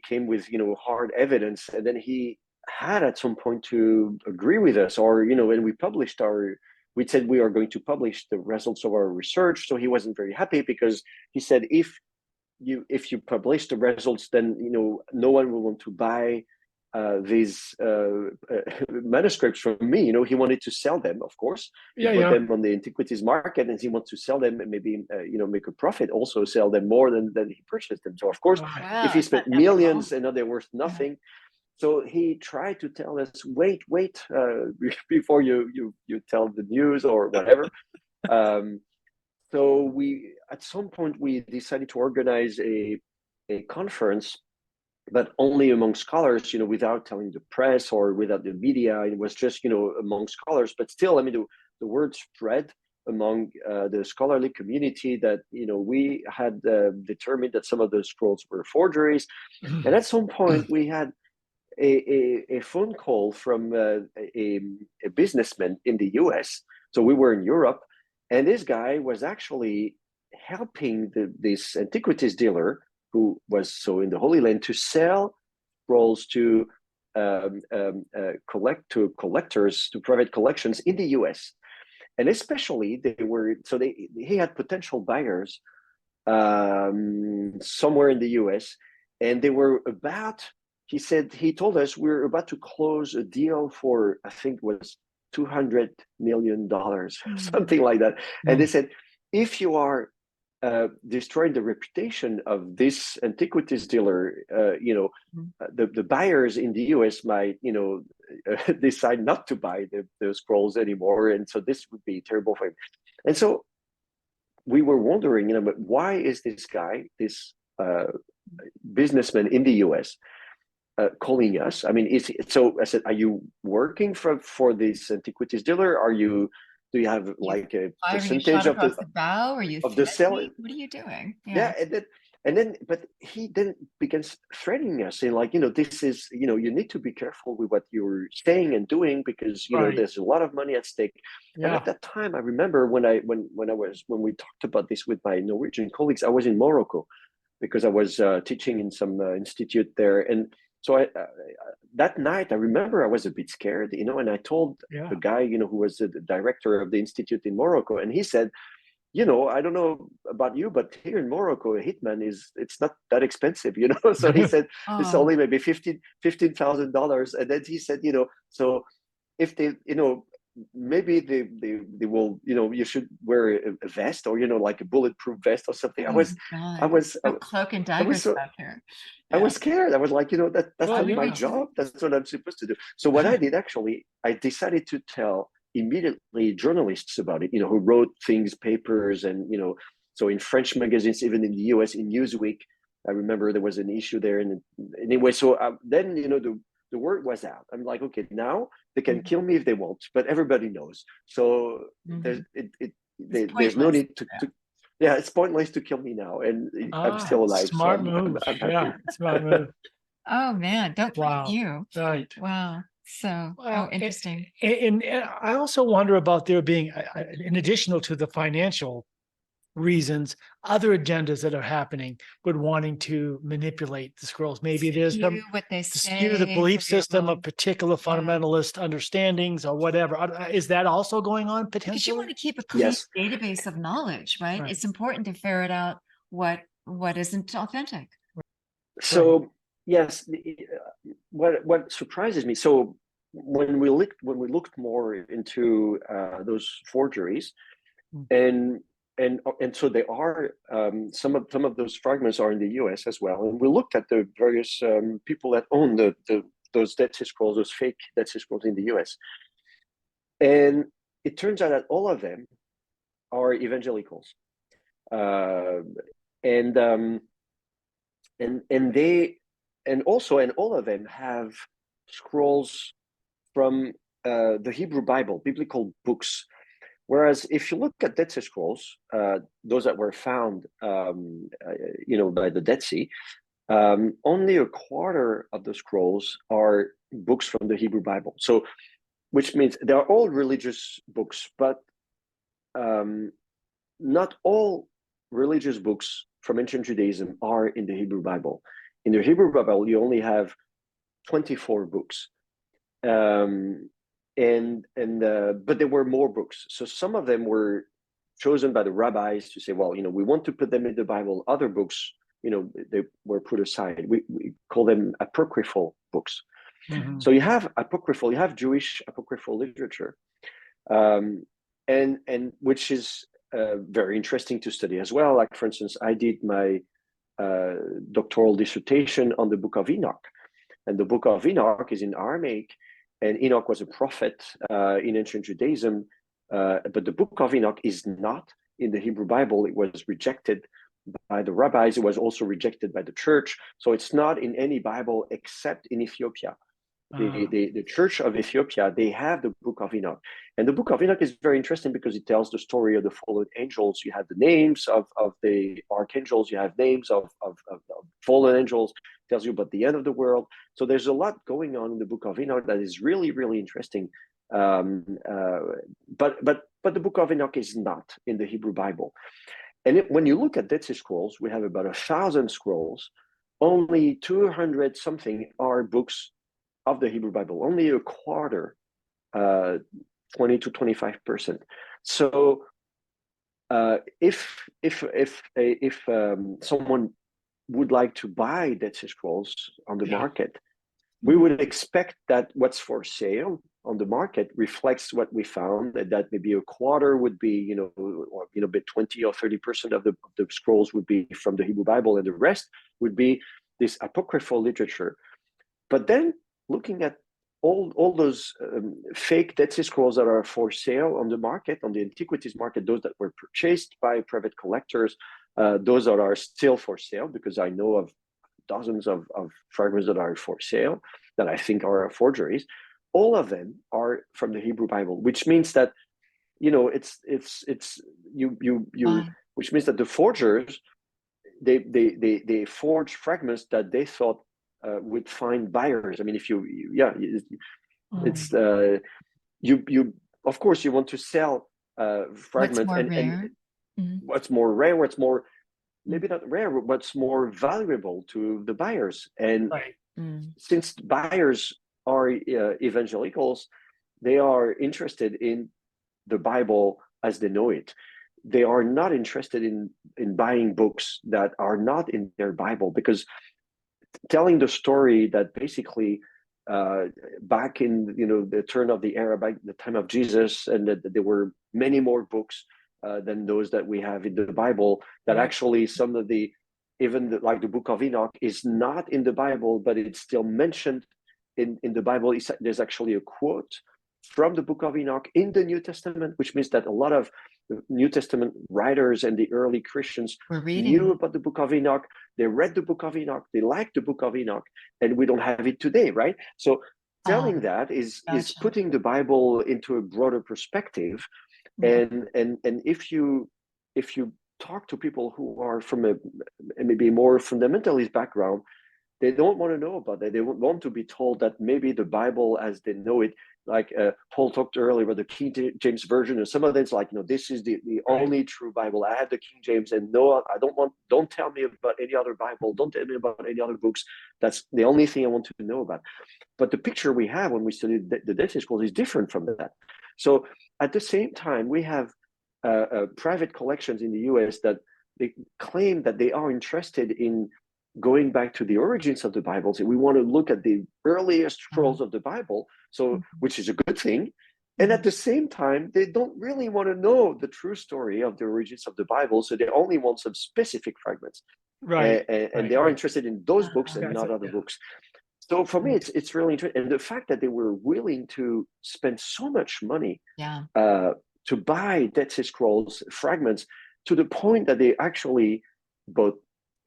came with hard evidence, and then he had at some point to agree with us, or when we said we are going to publish the results of our research. So he wasn't very happy because he said if you publish the results, then no one will want to buy these manuscripts from me. He wanted to sell them, of course. He Yeah. put Yeah. them on the antiquities market, and he wants to sell them and maybe make a profit, also sell them more than he purchased them. So of course, Right. if Wow, he it's not spent ethical. millions and now they're worth nothing. So he tried to tell us, wait, before you tell the news or whatever. So at some point we decided to organize a conference, but only among scholars, without telling the press or without the media. It was just, among scholars. But still, I mean, the word spread among the scholarly community that, we had determined that some of the scrolls were forgeries. And at some point, we had a phone call from a businessman in the US. So we were in Europe, and this guy was actually helping this antiquities dealer who was so in the Holy Land to sell scrolls to collectors, to private collections in the US. And especially he had potential buyers somewhere in the US, and they were he told us we're about to close a deal for, I think was $200 million, something like that. And they said, if you are destroying the reputation of this antiquities dealer, the buyers in the US might, decide not to buy the scrolls anymore. And so this would be terrible for him. And so we were wondering, but why is this guy, this businessman in the US, calling us? I mean, so I said, are you working for this antiquities dealer? Do you have like a percentage of of the bow? Are you the sale? What are you doing? Yeah, but he then begins threatening us, saying like, this is, you need to be careful with what you're saying and doing because Right. there's a lot of money at stake. Yeah. And at that time, I remember when we talked about this with my Norwegian colleagues, I was in Morocco because I was teaching in some institute there, and so that night I remember I was a bit scared, and I told the guy, who was the director of the institute in Morocco, and he said, I don't know about you, but here in Morocco, a hitman it's not that expensive, So he said it's only maybe $15,000, and then he said, so if they, maybe they will, you should wear a vest, or like a bulletproof vest or something. Oh I was God. No cloak and I was daggers so back here. I Yeah. was scared. I was like, that's Well, not my yeah. job. That's what I'm supposed to do. So what I did, actually, I decided to tell immediately journalists about it, who wrote things, papers, and, so in French magazines, even in the US, in Newsweek, I remember there was an issue there. And anyway, so then, the word was out. I'm like, okay, now they can kill me if they want, but everybody knows. So Mhm. there's no pointless. need to yeah, it's pointless to kill me now, and I'm still alive, so Smart move. I'm happy. Yeah, smart move. Oh man, don't blame Wow. you. Right. Wow. So, Well, interesting. And I also wonder about there being, in additional to the financial reasons, other agendas that are happening with wanting to manipulate the scrolls. Maybe there's some Skew what they to skew the say, belief to system of revoke. particular fundamentalist understandings or whatever. Is that also going on Because you potentially? want to keep a clean Yes. database of knowledge, right? Right. It's important to ferret out what isn't authentic. So yes, what surprises me. So when we looked more into those forgeries, and so they are, some of those fragments are in the U.S. as well, and we looked at the various people that own those Dead Sea Scrolls, those fake Dead Sea Scrolls in the U.S. And it turns out that all of them are evangelicals, and they, and all of them have scrolls from the Hebrew Bible, biblical books. Whereas if you look at Dead Sea Scrolls, those that were found, by the Dead Sea, only a quarter of the scrolls are books from the Hebrew Bible. So, which means they are all religious books, but not all religious books from ancient Judaism are in the Hebrew Bible. In the Hebrew Bible, you only have 24 books. But there were more books. So some of them were chosen by the rabbis to say, well, we want to put them in the Bible. Other books, they were put aside. We call them apocryphal books. Mhm. So you have Jewish apocryphal literature, and which is very interesting to study as well. Like, for instance, I did my doctoral dissertation on the Book of Enoch, and the Book of Enoch is in Aramaic, and Enoch was a prophet in ancient Judaism, but the Book of Enoch is not in the Hebrew Bible. It was rejected by the rabbis. It was also rejected by the church. So it's not in any Bible except in Ethiopia. The Church of Ethiopia, they have the Book of Enoch. And the Book of Enoch is very interesting because it tells the story of the fallen angels. You have the names of the archangels, you have names of fallen angels, it tells you about the end of the world. So there's a lot going on in the Book of Enoch that is really, really interesting. But the Book of Enoch is not in the Hebrew Bible. And when you look at Dead Sea Scrolls, we have about 1,000 scrolls. Only 200 something are books of the Hebrew Bible, only a quarter, 20 to 25%. So if someone would like to buy Dead Sea Scrolls on the market, we would expect that what's for sale on the market reflects what we found, that maybe a quarter would be, but 20 or 30% of the scrolls would be from the Hebrew Bible, and the rest would be this apocryphal literature. But then, looking at all those fake Dead Sea Scrolls that are for sale on the market, on the antiquities market, those that were purchased by private collectors, those that are still for sale, because I know of dozens of fragments that are for sale that I think are forgeries. All of them are from the Hebrew Bible, which means that which means that the forgers, they forge fragments that they thought would find buyers. I mean, it's you of course you want to sell fragments, and what's more rare, what's more, maybe not rare, but what's more valuable to the buyers. And since buyers are evangelicals, they are interested in the Bible as they know it. They are not interested in buying books that are not in their Bible, because telling the story that basically back in the turn of the era, back the time of Jesus, and that there were many more books than those that we have in the Bible. That actually some of the like the Book of Enoch is not in the Bible, but it's still mentioned in the Bible. There's actually a quote from the Book of Enoch in the New Testament, which means that a lot of New Testament writers and the early Christians knew about the Book of Enoch. They read the Book of Enoch. They liked the Book of Enoch, and we don't have it today, right? So telling that is putting the Bible into a broader perspective. And if you talk to people who are from a maybe more fundamentalist background, they don't want to know about that. They want to be told that maybe the Bible as they know it, like Paul talked earlier about the King James Version, and some of it's like, this is the only true Bible. I have the King James, and no, I don't tell me about any other Bible. Don't tell me about any other books. That's the only thing I want to know about. But the picture we have when we study the Dead Sea Scrolls is different from that. So at the same time, we have private collections in the US that they claim that they are interested in going back to the origins of the Bible. So we want to look at the earliest scrolls of the Bible, so which is a good thing. And at the same time, they don't really want to know the true story of the origins of the Bible, so they only want some specific fragments. Right. And they are interested in those books and not other books. So for me, it's really interesting. And the fact that they were willing to spend so much money to buy Dead Sea Scrolls fragments, to the point that they actually bought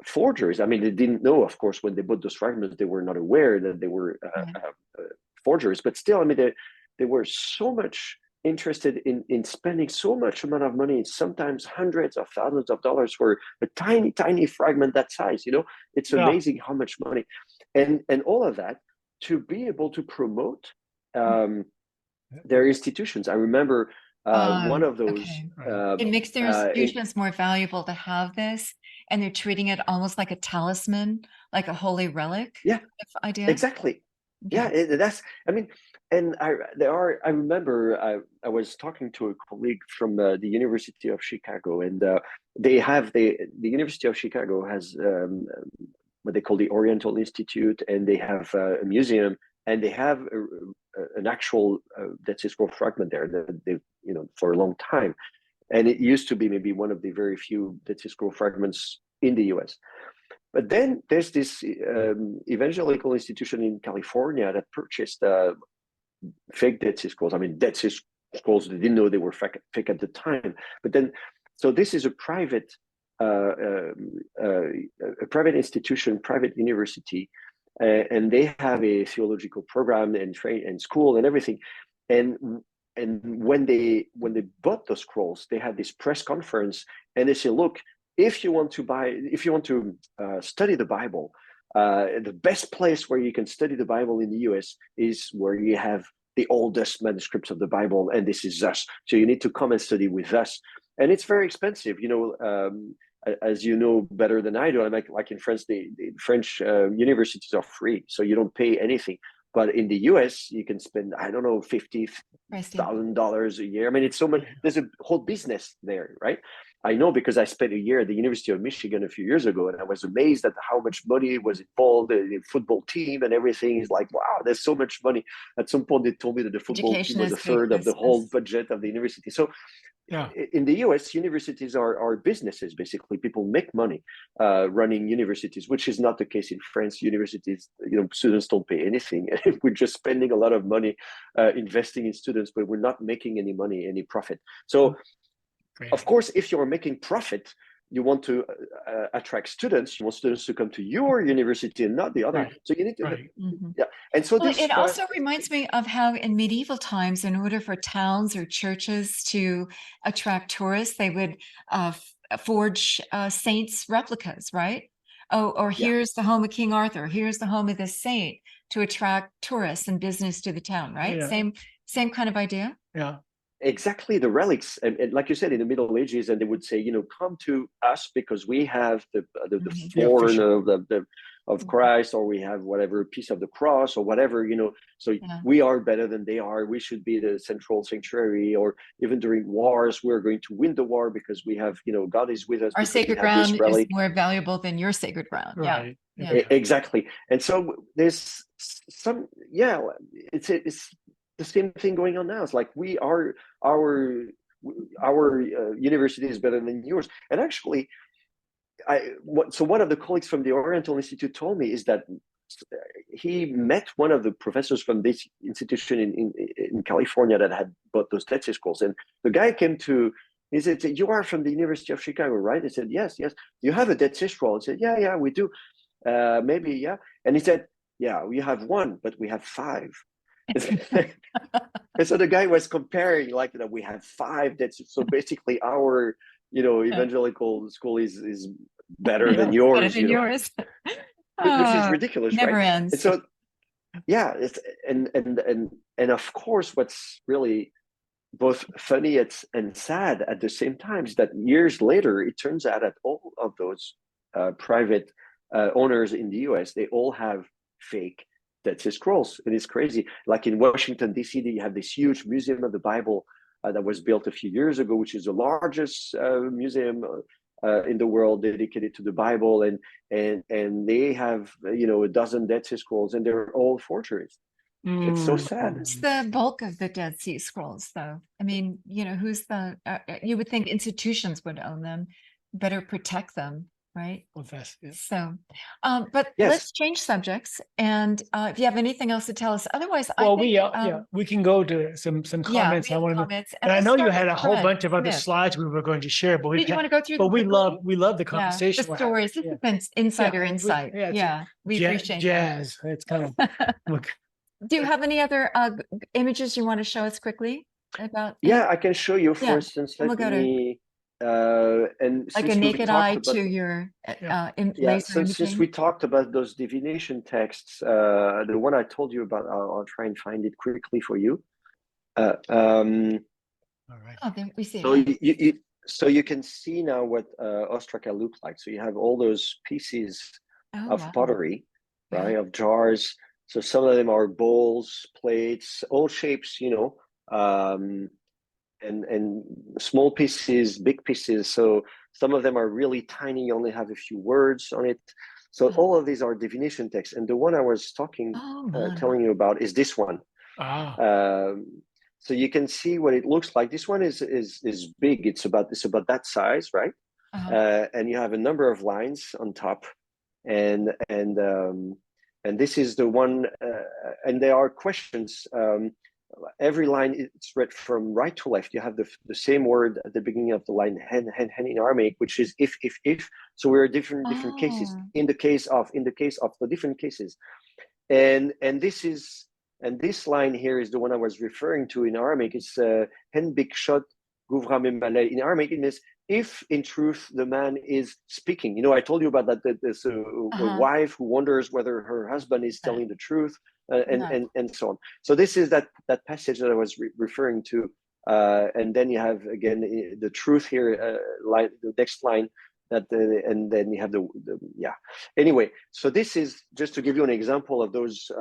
forgeries. I mean, they didn't know, of course, when they bought those fragments, they were not aware that they were forgeries. But still, I mean, they were so much interested in spending so much amount of money, sometimes hundreds of thousands of dollars for a tiny fragment that size. It's amazing how much money, and all of that to be able to promote their institutions. I remember one of those. It makes their institutions more valuable to have this, and they're treating it almost like a talisman, like a holy relic. Idea. Exactly. That's. I mean, and I remember I was talking to a colleague from the University of Chicago, and the University of Chicago has what they call the Oriental Institute, and they have a museum, and they have an actual Dead Sea Scroll fragment there that they for a long time, and it used to be maybe one of the very few Dead Sea Scroll fragments in the US. But then there's this evangelical institution in California that purchased fake Dead Sea Scrolls. I mean, Dead Sea Scrolls, they didn't know they were fake at the time. But then, so this is a private institution, private university, and they have a theological program and train and school and everything. And when they bought the scrolls, they had this press conference, and they say, look, if you want to study the Bible, the best place where you can study the Bible in the US is where you have the oldest manuscripts of the Bible, and this is us. So you need to come and study with us. And it's very expensive, as you know better than I do. I'm like in France, the French universities are free, so you don't pay anything. But in the US, you can spend, I don't know, $50,000 a year. I mean, it's so much. There's a whole business there, right? I know because I spent a year at the University of Michigan a few years ago, and I was amazed at how much money was involved in the football team and everything. It's like, wow, there's so much money. At some point, they told me that the football team was a third of the whole budget of the university. So in the US, universities are businesses, basically. People make money running universities, which is not the case in France. Universities, students don't pay anything. We're just spending a lot of money investing in students, but we're not making any money, any profit. So, of course, if you're making profit, you want to attract students. You want students to come to your university and not the other. So you need to, And so it also reminds me of how in medieval times, in order for towns or churches to attract tourists, they would forge saints' replicas, right? Or here's the home of King Arthur. Here's the home of this saint, to attract tourists and business to the town, right? Same kind of idea. Exactly, the relics, and like you said, in the Middle Ages, and they would say, come to us because we have the horn of of Christ, or we have whatever piece of the cross or whatever, so we are better than they are. We should be the central sanctuary, or even during wars, we're going to win the war because we have, God is with us. Our sacred ground is more valuable than your sacred ground. Right. Yeah. Exactly. And so there's some, it's the same thing going on now. It's like our university is better than yours. And actually, so one of the colleagues from the Oriental Institute told me is that he met one of the professors from this institution in California that had bought those Dead Sea Scrolls. And the guy he said, "You are from the University of Chicago, right?" I said, "Yes, yes." "You have a Dead Sea Scroll?" I said, "Yeah, we do. Maybe, yeah." And he said, "Yeah, we have one, but we have five." And so the guy was comparing, like, we have five. So basically our, evangelical school is better than yours. Better than yours. Which is ridiculous, never right? ends. And so, it's and of course, what's really both funny and sad at the same time is that years later, it turns out that all of those private owners in the US, they all have fake Dead Sea Scrolls. It is crazy. Like in Washington, D.C., you have this huge museum of the Bible that was built a few years ago, which is the largest museum in the world dedicated to the Bible, and they have a dozen Dead Sea Scrolls, and they're all forgeries. It's so sad. What's the bulk of the Dead Sea Scrolls, though? I mean, who's you would think institutions would own them, better protect them, right? Well, that's, So, but Yes. let's change subjects. And if you have anything else to tell us, otherwise, well, I think, we can go to some comments. we I have want to, comments. and I let's know you start had with a whole Fred bunch of other Smith. slides we were going to share, but Did you want to go through? we love the Yeah, conversation. the stories. This has been insider insight. We appreciate jazz. It's kind that. of Do you have any other images you want to show us quickly about? Yeah, I can show you. For instance, we'll go and like since a naked eye about, to your laser imaging. since we talked about those divination texts, the one I told you about, I'll try and find it quickly for you. all right. Oh, there we see So it. so you can see now what ostraca look like. So you have all those pieces of pottery, right, of jars. So some of them are bowls, plates, all shapes, and small pieces, big pieces. So some of them are really tiny, you only have a few words on it. So all of these are divination texts. And the one I was telling you about is this one. So you can see what it looks like. This one is big. It's about that size, right? And you have a number of lines on top, and this is the one, and there are questions. Every line is read from right to left. You have the same word at the beginning of the line, hen in Aramaic, which is if. So we're different cases in the case of the different cases, and this line here is the one I was referring to in Aramaic. It's hen bikshot guvra memalel. In Aramaic, it means if in truth the man is speaking. I told you about that. There's a wife who wonders whether her husband is telling the truth. And so on. So this is that passage that I was referring to, and then you have again the truth here, the next line, and then you have the. Anyway, so this is just to give you an example of those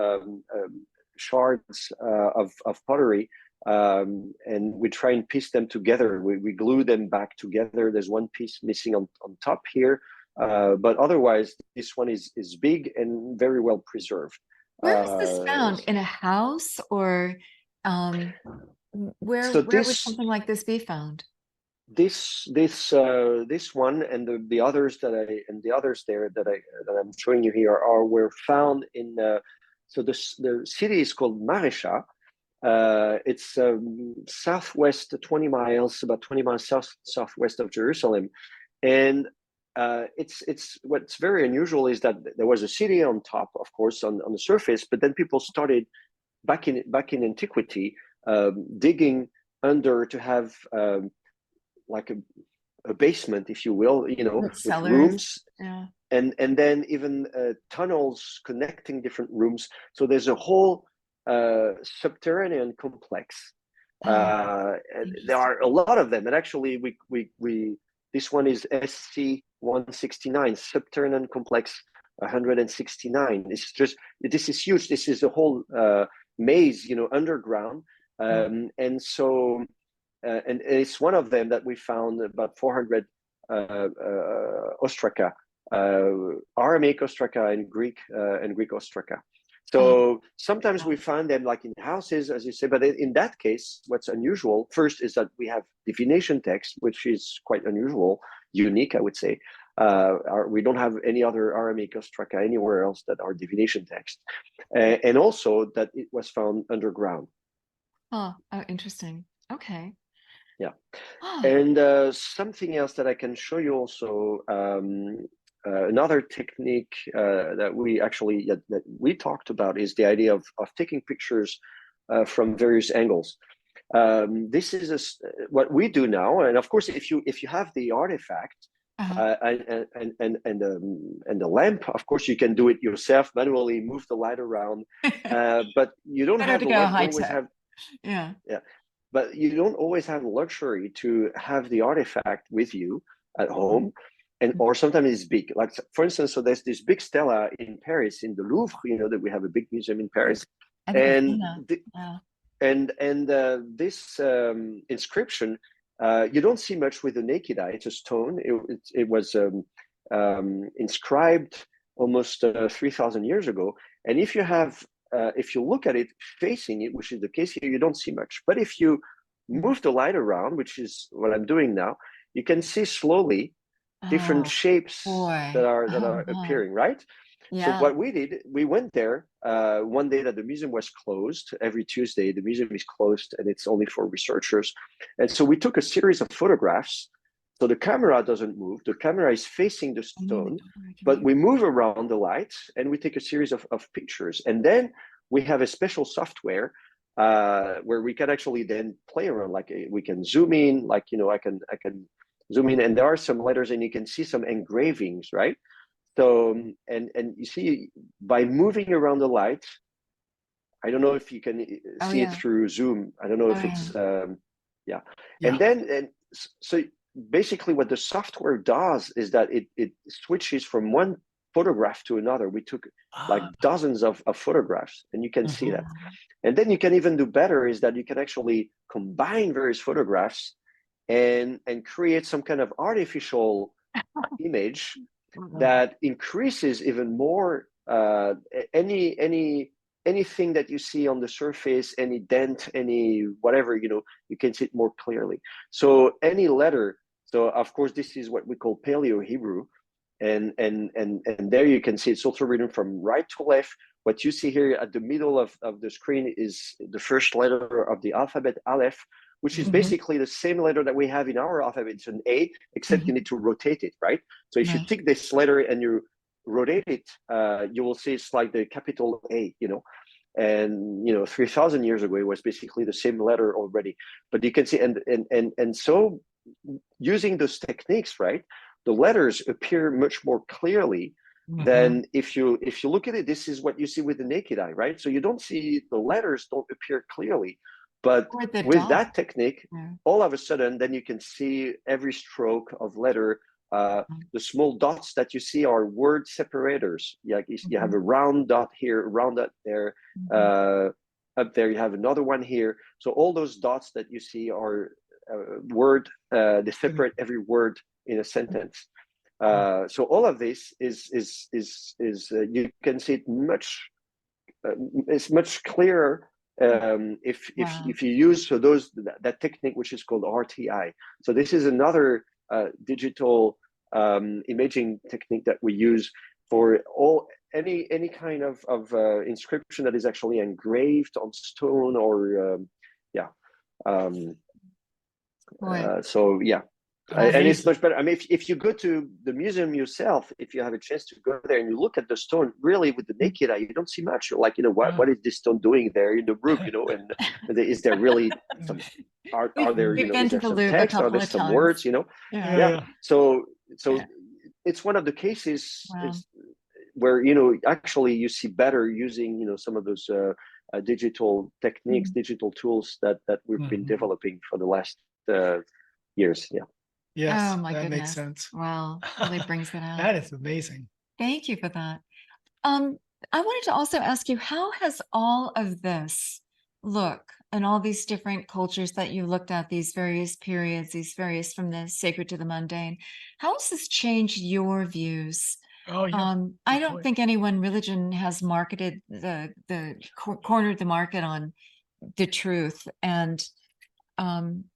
shards of pottery, and we try and piece them together. We glue them back together. There's one piece missing on top here, but otherwise this one is big and very well preserved. Where is this found? In a house, or where would something like this be found? This one and the others that I'm showing you here were found in so the city is called Maresha. It's southwest, about 20 miles southwest of Jerusalem, and it's what's very unusual is that there was a city on top, of course, on the surface, but then people started back in antiquity digging under to have like a basement, if you will, with rooms, and then even tunnels connecting different rooms. So there's a whole subterranean complex. There are a lot of them, and actually we this one is SC 169, subterranean complex 169. This is huge. This is a whole maze, underground. And so, and it's one of them that we found about 400 ostraca, Aramaic ostraca and Greek ostraca. So sometimes we find them like in houses, as you say, but in that case, what's unusual first is that we have divination text, which is quite unusual, unique, I would say. We don't have any other Aramaic ostraca anywhere else that are divination text, and also that it was found underground. Oh, interesting. Okay. Yeah, and something else that I can show you also. Another technique that we talked about is the idea of taking pictures from various angles. This is what we do now, and of course, if you have the artifact and the lamp, of course, you can do it yourself manually, move the light around, but you don't Better have to the go luxury high always tech. have. Yeah. But you don't always have the luxury to have the artifact with you at home. And or sometimes it's big, like for instance, so there's this big stela in Paris in the Louvre, that we have a big museum in Paris, and this inscription you don't see much with the naked eye. It's a stone. It was inscribed almost 3,000 years ago, and if you look at it facing it, which is the case here, you don't see much. But if you move the light around, which is what I'm doing now, you can see slowly different shapes that are appearing, right? Yeah. So what we did, we went there one day that the museum was closed. Every Tuesday, the museum is closed and it's only for researchers. And so we took a series of photographs. So the camera doesn't move. The camera is facing the stone, but we move around the light and we take a series of pictures. And then we have a special software where we can actually then play around. Like we can zoom in, like, I can zoom in, and there are some letters and you can see some engravings, right? So, and you see by moving around the light, I don't know if you can see it through Zoom. I don't know if it's, yeah. And so basically what the software does is that it switches from one photograph to another. We took like dozens of photographs, and you can see that. And then you can even do better, is that you can actually combine various photographs and create some kind of artificial image that increases even more anything that you see on the surface, any dent, any whatever, you can see it more clearly. So any letter, so of course this is what we call Paleo Hebrew, and there you can see it's also written from right to left. What you see here at the middle of the screen is the first letter of the alphabet, Aleph, which is basically the same letter that we have in our alphabet. It's an A, except you need to rotate it, right? So if you take this letter and you rotate it, you will see it's like the capital A, and 3,000 years ago, it was basically the same letter already. But you can see, and so using those techniques, right, the letters appear much more clearly than if you look at it. This is what you see with the naked eye, right? So you don't see, the letters don't appear clearly. But with that technique, all of a sudden, then you can see every stroke of letter. The small dots that you see are word separators. You have a round dot here, round dot there. Up there, you have another one here. So all those dots that you see are word. They separate every word in a sentence. So all of this is you can see it much. It's much clearer. If you use that technique, which is called RTI. So this is another digital imaging technique that we use for any kind of inscription that is actually engraved on stone or so yeah. And it's much better. I mean, if you go to the museum yourself, if you have a chance to go there and you look at the stone, really with the naked eye, you don't see much. You're like, what is this stone doing there in the roof? And is there really some? Are there is there some text? Are there some words? Yeah. So it's one of the cases where actually you see better using some of those digital techniques, digital tools that we've been developing for the last years. Yeah. Yes, oh my that goodness. makes sense. Wow, really brings it out. That is amazing. Thank you for that. I wanted to also ask you, how has all of this look and all these different cultures that you looked at, these various periods, these various from the sacred to the mundane, how has this changed your views? Oh, yeah. I Good don't point. think any one religion has marketed cornered the market on the truth. And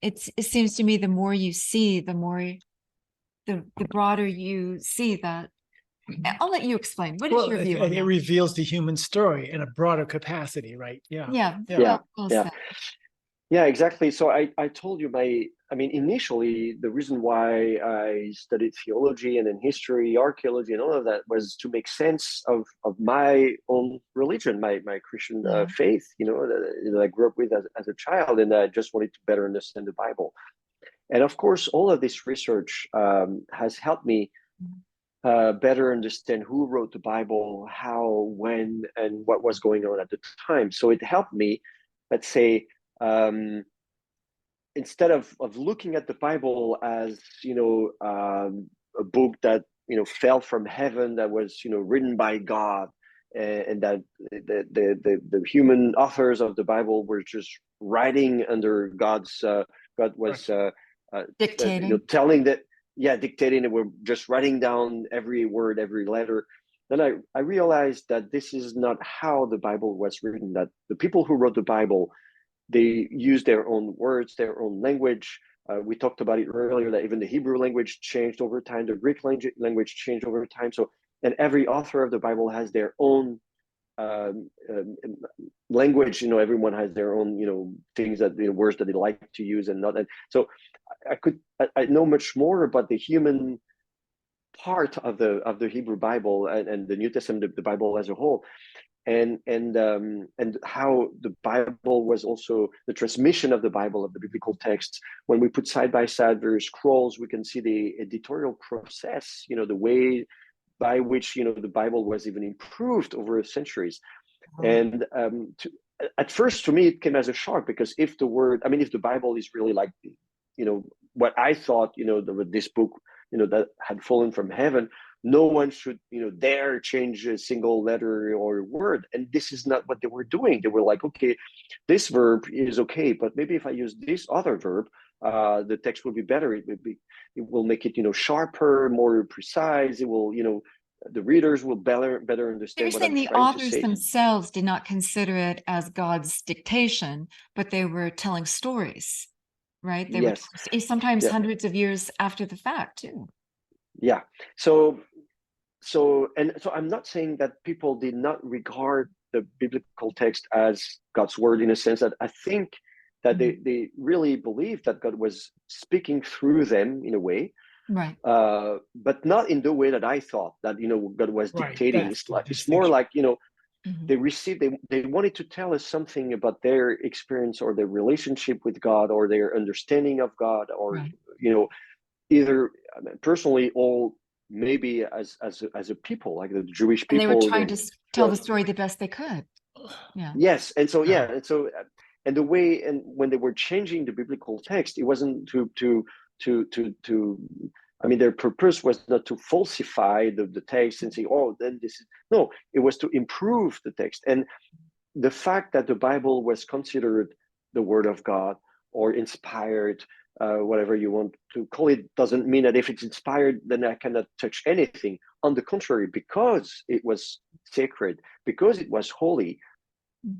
it seems to me the more you see, the broader you see that. I'll let you explain. What is Well, your view on it that? reveals the human story in a broader capacity, right? Yeah. Yeah, Yeah. Yeah, well yeah. said. Yeah, exactly. So I told you I mean, initially, the reason why I studied theology and then history, archaeology, and all of that was to make sense of my own religion, my Christian Yeah. faith, that I grew up with as a child, and I just wanted to better understand the Bible. And of course, all of this research has helped me better understand who wrote the Bible, how, when, and what was going on at the time. So it helped me, let's say, instead of looking at the Bible as a book that fell from heaven, that was written by God, and that the human authors of the Bible were just writing under God was Dictating. telling that, yeah, dictating, and we're just writing down every word, every letter. Then I realized that this is not how the Bible was written, that the people who wrote the Bible, they use their own words, their own language. We talked about it earlier, that even the Hebrew language changed over time, the Greek language changed over time. So, and every author of the Bible has their own language. Everyone has their own, things that words that they like to use and not. And so, I know much more about the human part of the Hebrew Bible and the New Testament, the Bible as a whole. And how the Bible was also the transmission of the Bible, of the biblical texts. When we put side by side various scrolls, we can see the editorial process, the way by which the Bible was even improved over centuries. And at first, to me, it came as a shock, because if the Bible is really like what I thought, this book that had fallen from heaven, no one should dare change a single letter or word. And this is not what they were doing. They were like, okay, this verb is okay, but maybe if I use this other verb, the text will be better. It will make it sharper, more precise. It will the readers will better So understand you're what saying I'm the trying to authors say. themselves did not consider it as God's dictation, but they were telling stories, right? They were Yes. sometimes Yeah. hundreds of years after the fact too. Yeah. So I'm not saying that people did not regard the biblical text as God's word, in a sense that I think that they really believed that God was speaking through them in a way, Right. but not in the way that I thought, that God was dictating. That's the It's more distinction. like they wanted to tell us something about their experience or their relationship with God, or their understanding of God, or Right. either personally, or maybe as a people, like the Jewish And they were people. trying to tell the story the best they could. Yeah. Yes, and so Yeah. and the way, and when they were changing the biblical text, it wasn't to I mean, their purpose was not to falsify the text and say, oh, then this is no. It was to improve the text. And the fact that the Bible was considered the Word of God, or inspired, whatever you want to call it, doesn't mean that if it's inspired, then I cannot touch anything. On the contrary, because it was sacred, because it was holy,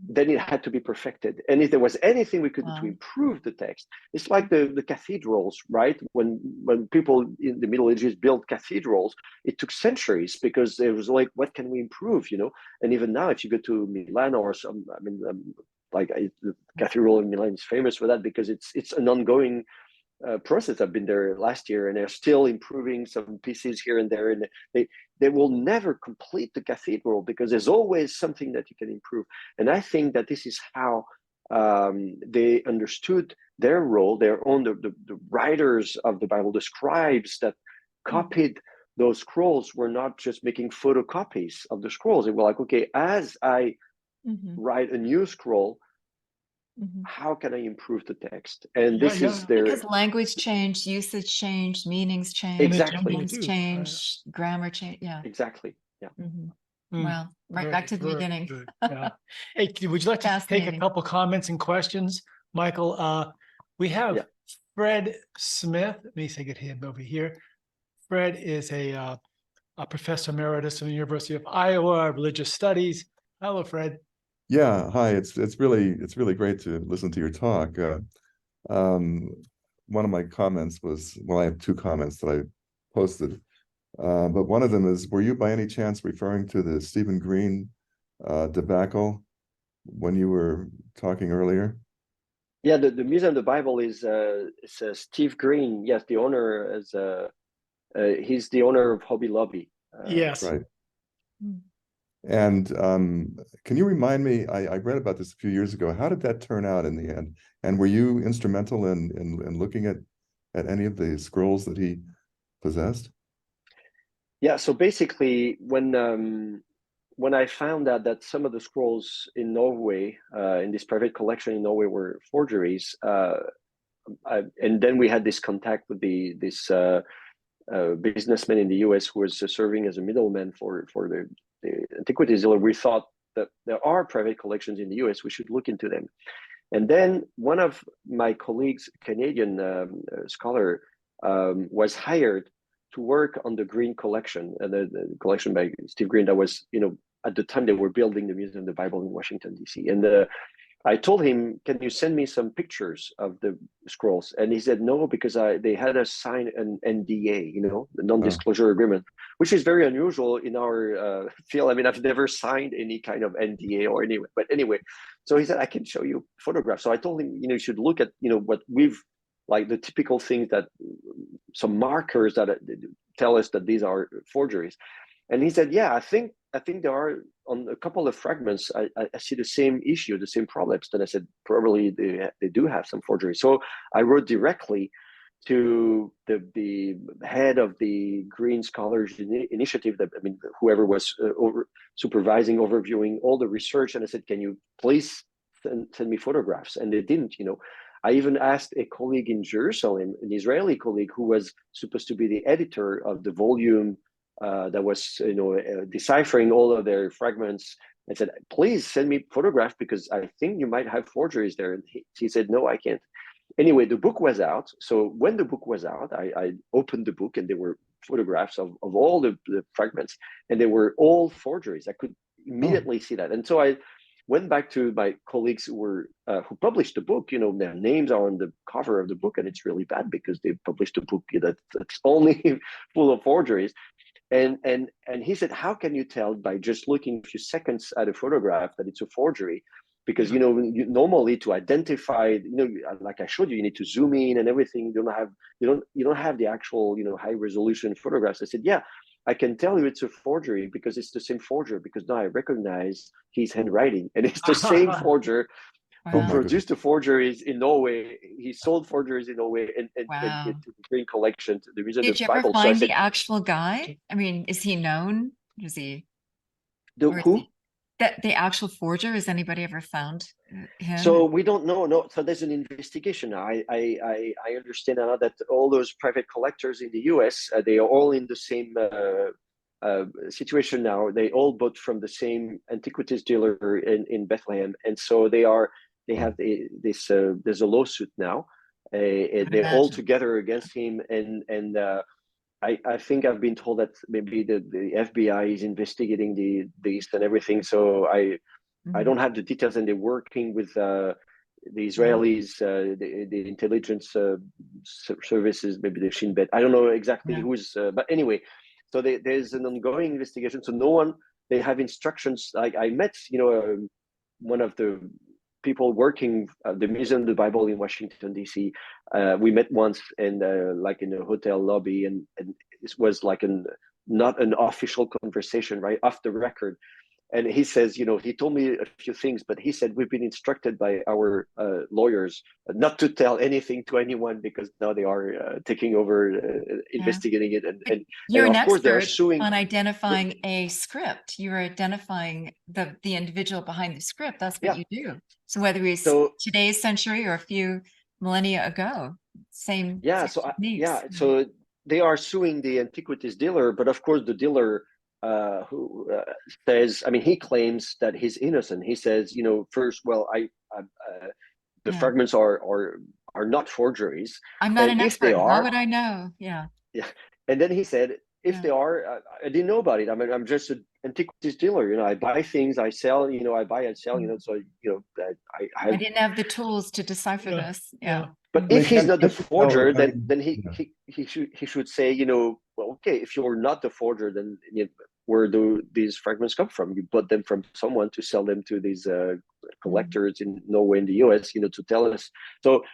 then it had to be perfected. And if there was anything we could do to improve the text, it's like the cathedrals, right? When people in the Middle Ages built cathedrals, it took centuries, because it was like, what can we improve, And even now, if you go to Milan or some, the cathedral in Milan is famous for that, because it's an ongoing process. I've been there last year, and they're still improving some pieces here and there, and they will never complete the cathedral, because there's always something that you can improve. And I think that this is how they understood their role, their own, the writers of the Bible, the scribes that copied those scrolls, were not just making photocopies of the scrolls. They were like, okay, as I write a new scroll, how can I improve the text? And this is their, because language changed, usage changed, meanings changed, exactly, idioms changed, grammar changed. Yeah. exactly, yeah. Well, right back to the beginning. Good. Yeah. Hey, would you like to take a Fascinating. couple comments and questions, Michael? We have Yeah. Fred Smith. Let me take him over here. Fred is a professor emeritus from the University of Iowa, religious studies. Hello, Fred. Yeah, hi. It's really great to listen to your talk. One of my comments was, well, I have two comments that I posted, but one of them is, were you by any chance referring to the Stephen Green debacle when you were talking earlier? Yeah, the Museum of the Bible is Steve Green. Yes, the owner is he's the owner of Hobby Lobby. Yes. Right. And can you remind me, I read about this a few years ago, how did that turn out in the end? And were you instrumental in looking at any of the scrolls that he possessed? Yeah, so basically when I found out that some of the scrolls in Norway, in this private collection in Norway, were forgeries, and then we had this contact with this businessman in the US who was serving as a middleman for the antiquities dealer. We thought that there are private collections in the US, we should look into them. And then one of my colleagues, Canadian scholar, was hired to work on the Green collection, the collection by Steve Green that was, at the time they were building the Museum of the Bible in Washington, D.C. And I told him, can you send me some pictures of the scrolls? And he said, no, because they had us sign an NDA, the non-disclosure agreement, which is very unusual in our field. I mean, I've never signed any kind of NDA or anyway, but anyway. So he said, I can show you photographs. So I told him, you should look at, what we've, like the typical things that, some markers that tell us that these are forgeries. And he said, yeah, I think there are, on a couple of fragments, I see the same issue, the same problems. Then I said, probably they do have some forgery. So I wrote directly to the head of the Green Scholars Initiative, whoever was supervising, overviewing all the research. And I said, can you please send me photographs? And they didn't, I even asked a colleague in Jerusalem, an Israeli colleague who was supposed to be the editor of the volume that was, deciphering all of their fragments. I said, please send me photographs because I think you might have forgeries there. And he said, no, I can't. Anyway, the book was out. So when the book was out, I opened the book and there were photographs of all the fragments, and they were all forgeries. I could immediately see that. And so I went back to my colleagues who published the book. Their names are on the cover of the book, and it's really bad because they published a book that's only full of forgeries. And he said, how can you tell by just looking a few seconds at a photograph that it's a forgery? Because normally to identify, like I showed you, you need to zoom in and everything. You don't have the actual high resolution photographs. I said, yeah, I can tell you it's a forgery because it's the same forger, because now I recognize his handwriting, and it's the same forger who produced the forgeries in Norway. He sold forgeries in Norway and to the Green collection, to the Museum of the Bible. Did you ever find the actual guy? I mean, is he known? Is he? Who? The actual forger, has anybody ever found him? So we don't know. No, so there's an investigation. I understand now that all those private collectors in the US, they are all in the same situation now. They all bought from the same antiquities dealer in Bethlehem, and so they have this. There's a lawsuit now. They're all together against him, and I think I've been told that maybe the FBI is investigating this and everything. So I don't have the details, and they're working with the Israelis, the intelligence services, maybe the Shin Bet. I don't know exactly who's, but anyway, so there's an ongoing investigation. So no one, they have instructions. Like I met, one of the people working at the Museum of the Bible in Washington, D.C. We met once, and like in a hotel lobby, and it was like not an official conversation, right, off the record. And he says, he told me a few things, but he said, we've been instructed by our lawyers not to tell anything to anyone, because now they are taking over, investigating it. And you're and an of course they're expert suing on identifying a script. You're identifying the individual behind the script. That's what you do. So whether it's today's century or a few millennia ago, same techniques. So they are suing the antiquities dealer, but of course the dealer who says, I mean, he claims that he's innocent. He says, first, well, the fragments are not forgeries. I'm not an if they expert. How are, would I know? Yeah. yeah. And then he said, if they are, I didn't know about it. I mean, I'm just an antiquities dealer. I buy things, I sell. I buy and sell. So I didn't have the tools to decipher this. Yeah. But if he's not the forger, then he should say, well, okay, if you're not the forger, then where do these fragments come from? You bought them from someone to sell them to these collectors in Norway and the US, to tell us. So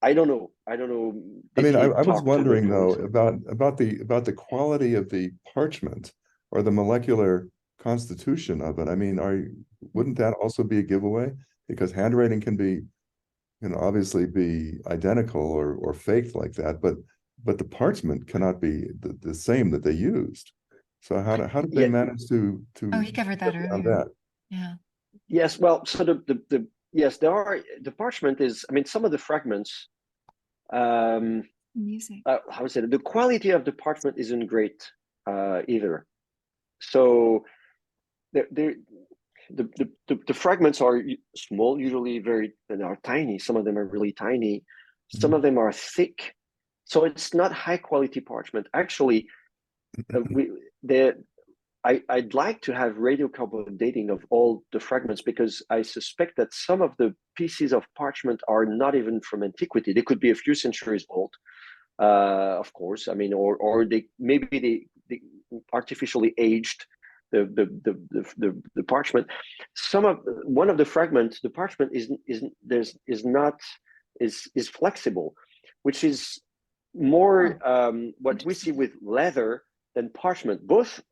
I don't know. I mean, I was wondering though about the quality of the parchment or the molecular constitution of it. I mean, wouldn't that also be a giveaway? Because handwriting can be, obviously be identical or faked like that, but the parchment cannot be the same that they used. So how did they manage to Oh, he covered that earlier. That? Yeah. Yes, well, so yes, there are, the parchment is, I mean, some of the fragments, Music. how is it? The quality of the parchment isn't great either. So the fragments are small, usually and are tiny. Some of them are really tiny. Some of them are thick. So it's not high quality parchment. Actually, I'd like to have radiocarbon dating of all the fragments, because I suspect that some of the pieces of parchment are not even from antiquity. They could be a few centuries old, of course. I mean, or they artificially aged the parchment. One of the fragments, the parchment is flexible, which is more what we see with leather than parchment.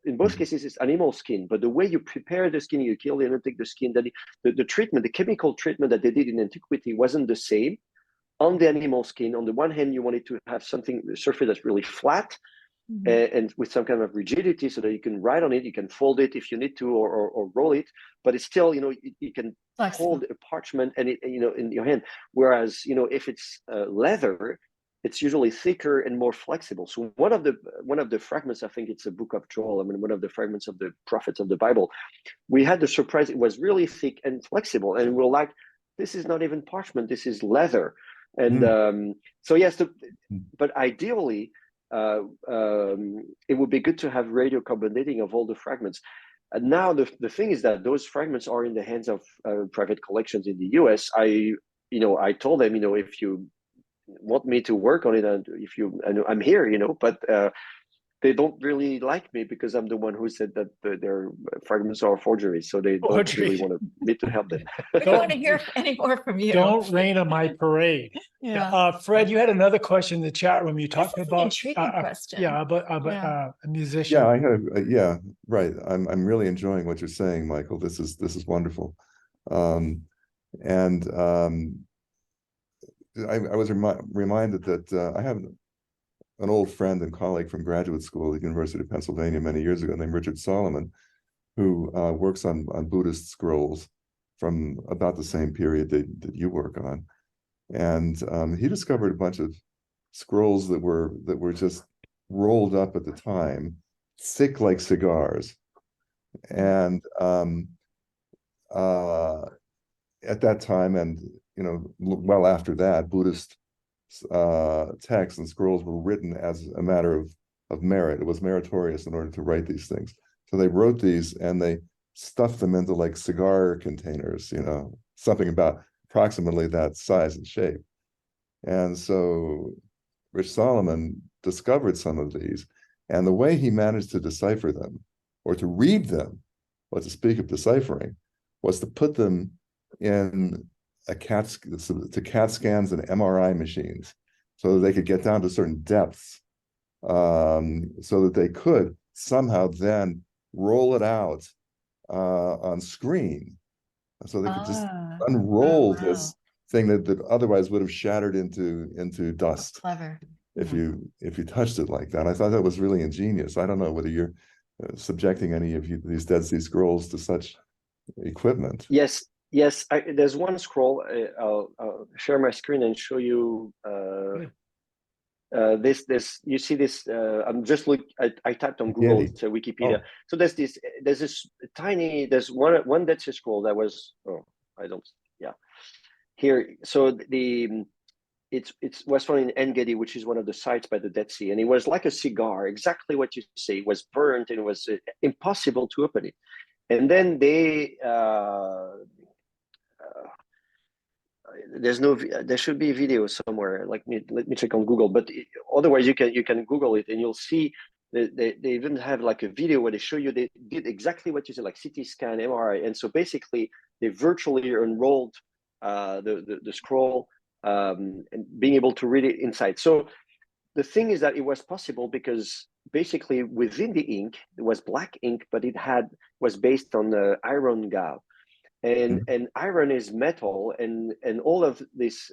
In both cases, it's animal skin, but the way you prepare the skin, you kill it and take the skin, that the treatment, the chemical treatment that they did in antiquity wasn't the same on the animal skin. On the one hand, you wanted to have something, the surface that's really flat, and with some kind of rigidity, so that you can write on it, you can fold it if you need to, or roll it, but it's still, you can hold a parchment and it, in your hand. Whereas, if it's leather, it's usually thicker and more flexible. So one of the fragments, I think it's a book of Joel, I mean, one of the fragments of the prophets of the Bible, we had the surprise, it was really thick and flexible, and we're like, this is not even parchment, this is leather. And so yes, but ideally, it would be good to have radiocarbon dating of all the fragments. And now the thing is that those fragments are in the hands of private collections in the US. I told them, if you want me to work on it, and I'm here, but they don't really like me, because I'm the one who said that their fragments are forgeries, so they don't really want me to help them. We don't want to hear any more from you. Don't rain on my parade. Fred, you had another question in the chat room. You talked about an intriguing question. about a musician. Yeah, I have. Right. I'm really enjoying what you're saying, Michael. This is wonderful. I was reminded that I have an old friend and colleague from graduate school at the University of Pennsylvania many years ago named Richard Solomon, who works on Buddhist scrolls from about the same period that you work on. And he discovered a bunch of scrolls that were just rolled up at the time, thick like cigars. And at that time, and well after that, Buddhist texts and scrolls were written as a matter of merit. It was meritorious in order to write these things. So they wrote these and they stuffed them into like cigar containers, something about approximately that size and shape. And so Rich Solomon discovered some of these, and the way he managed to decipher them or to read them, or to speak of deciphering, was to put them in CAT scans and MRI machines, so that they could get down to certain depths, so that they could somehow then roll it out on screen, so they could just unroll this thing that otherwise would have shattered into dust. Clever. If you touched it like that. I thought that was really ingenious. I don't know whether you're subjecting any of these Dead Sea Scrolls to such equipment. Yes. There's one scroll. I'll share my screen and show you. this you see this I'm just I typed on Google, Getty. it's Wikipedia. Oh. So there's this tiny, there's one Dead Sea Scroll that was, oh, I don't, yeah, here. So it was found in En Gedi, which is one of the sites by the Dead Sea, and it was like a cigar, exactly what you say. It was burnt and it was impossible to open it. And then they there should be a video somewhere. Like, let me check on Google. But otherwise, you can Google it, and you'll see they even have like a video where they show you they did exactly what you said, like CT scan, MRI, and so basically they virtually unrolled the scroll, and being able to read it inside. So the thing is that it was possible because basically within the ink it was black ink, but it was based on the iron gall. And iron is metal, and all of these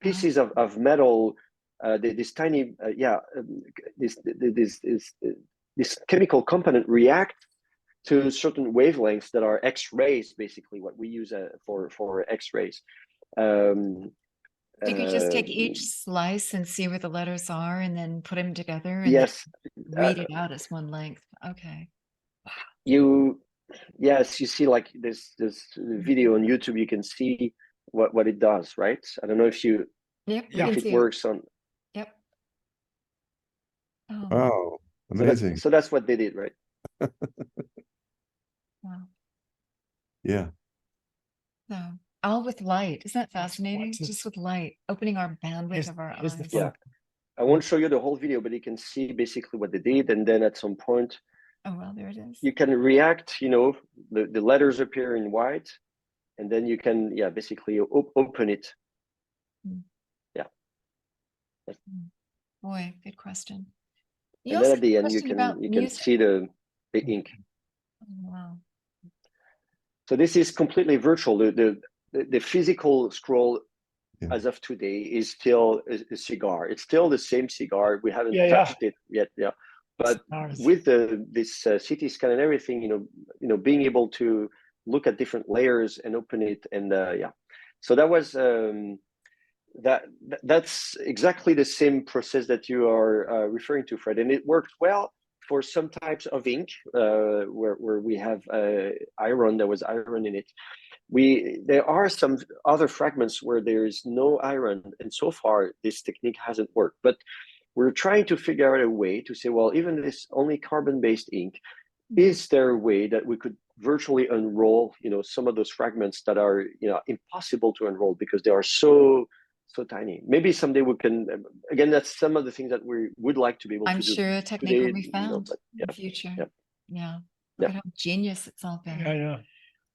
pieces of metal, this tiny this chemical component react to certain wavelengths that are X-rays, basically what we use for X-rays. You could just take each slice and see where the letters are, and then put them together, and yes, then read it out as one length. Okay. Yes, you see, like this video on YouTube, you can see what it does, right? I don't know if you Yep. if it works on. Yep. Oh, Wow, amazing. So that's what they did, right? wow. Yeah. So all with light. Isn't that fascinating? Just with light, opening our bandwidth of our eyes. Yeah. I won't show you the whole video, but you can see basically what they did, and then at some point, oh well, there it is. you can react. The letters appear in white, and then you can basically open it. Yeah. Boy, good question. And then at the end, you can see the ink. Oh, wow. So this is completely virtual. The physical scroll as of today is still a cigar. It's still the same cigar. We haven't touched it yet. Yeah. But with this CT scan and everything, being able to look at different layers and open it, and so that was that's exactly the same process that you are referring to, Fred, and it worked well for some types of ink where we have iron. There was iron in it. There are some other fragments where there is no iron, and so far this technique hasn't worked. But we're trying to figure out a way to say, well, even this only carbon-based ink, is there a way that we could virtually unroll, some of those fragments that are, impossible to unroll because they are so tiny. Maybe someday we can. Again, that's some of the things that we would like to be able to do. I'm sure a technique will be found in the future. Yeah. Look at how genius it's all been. Yeah.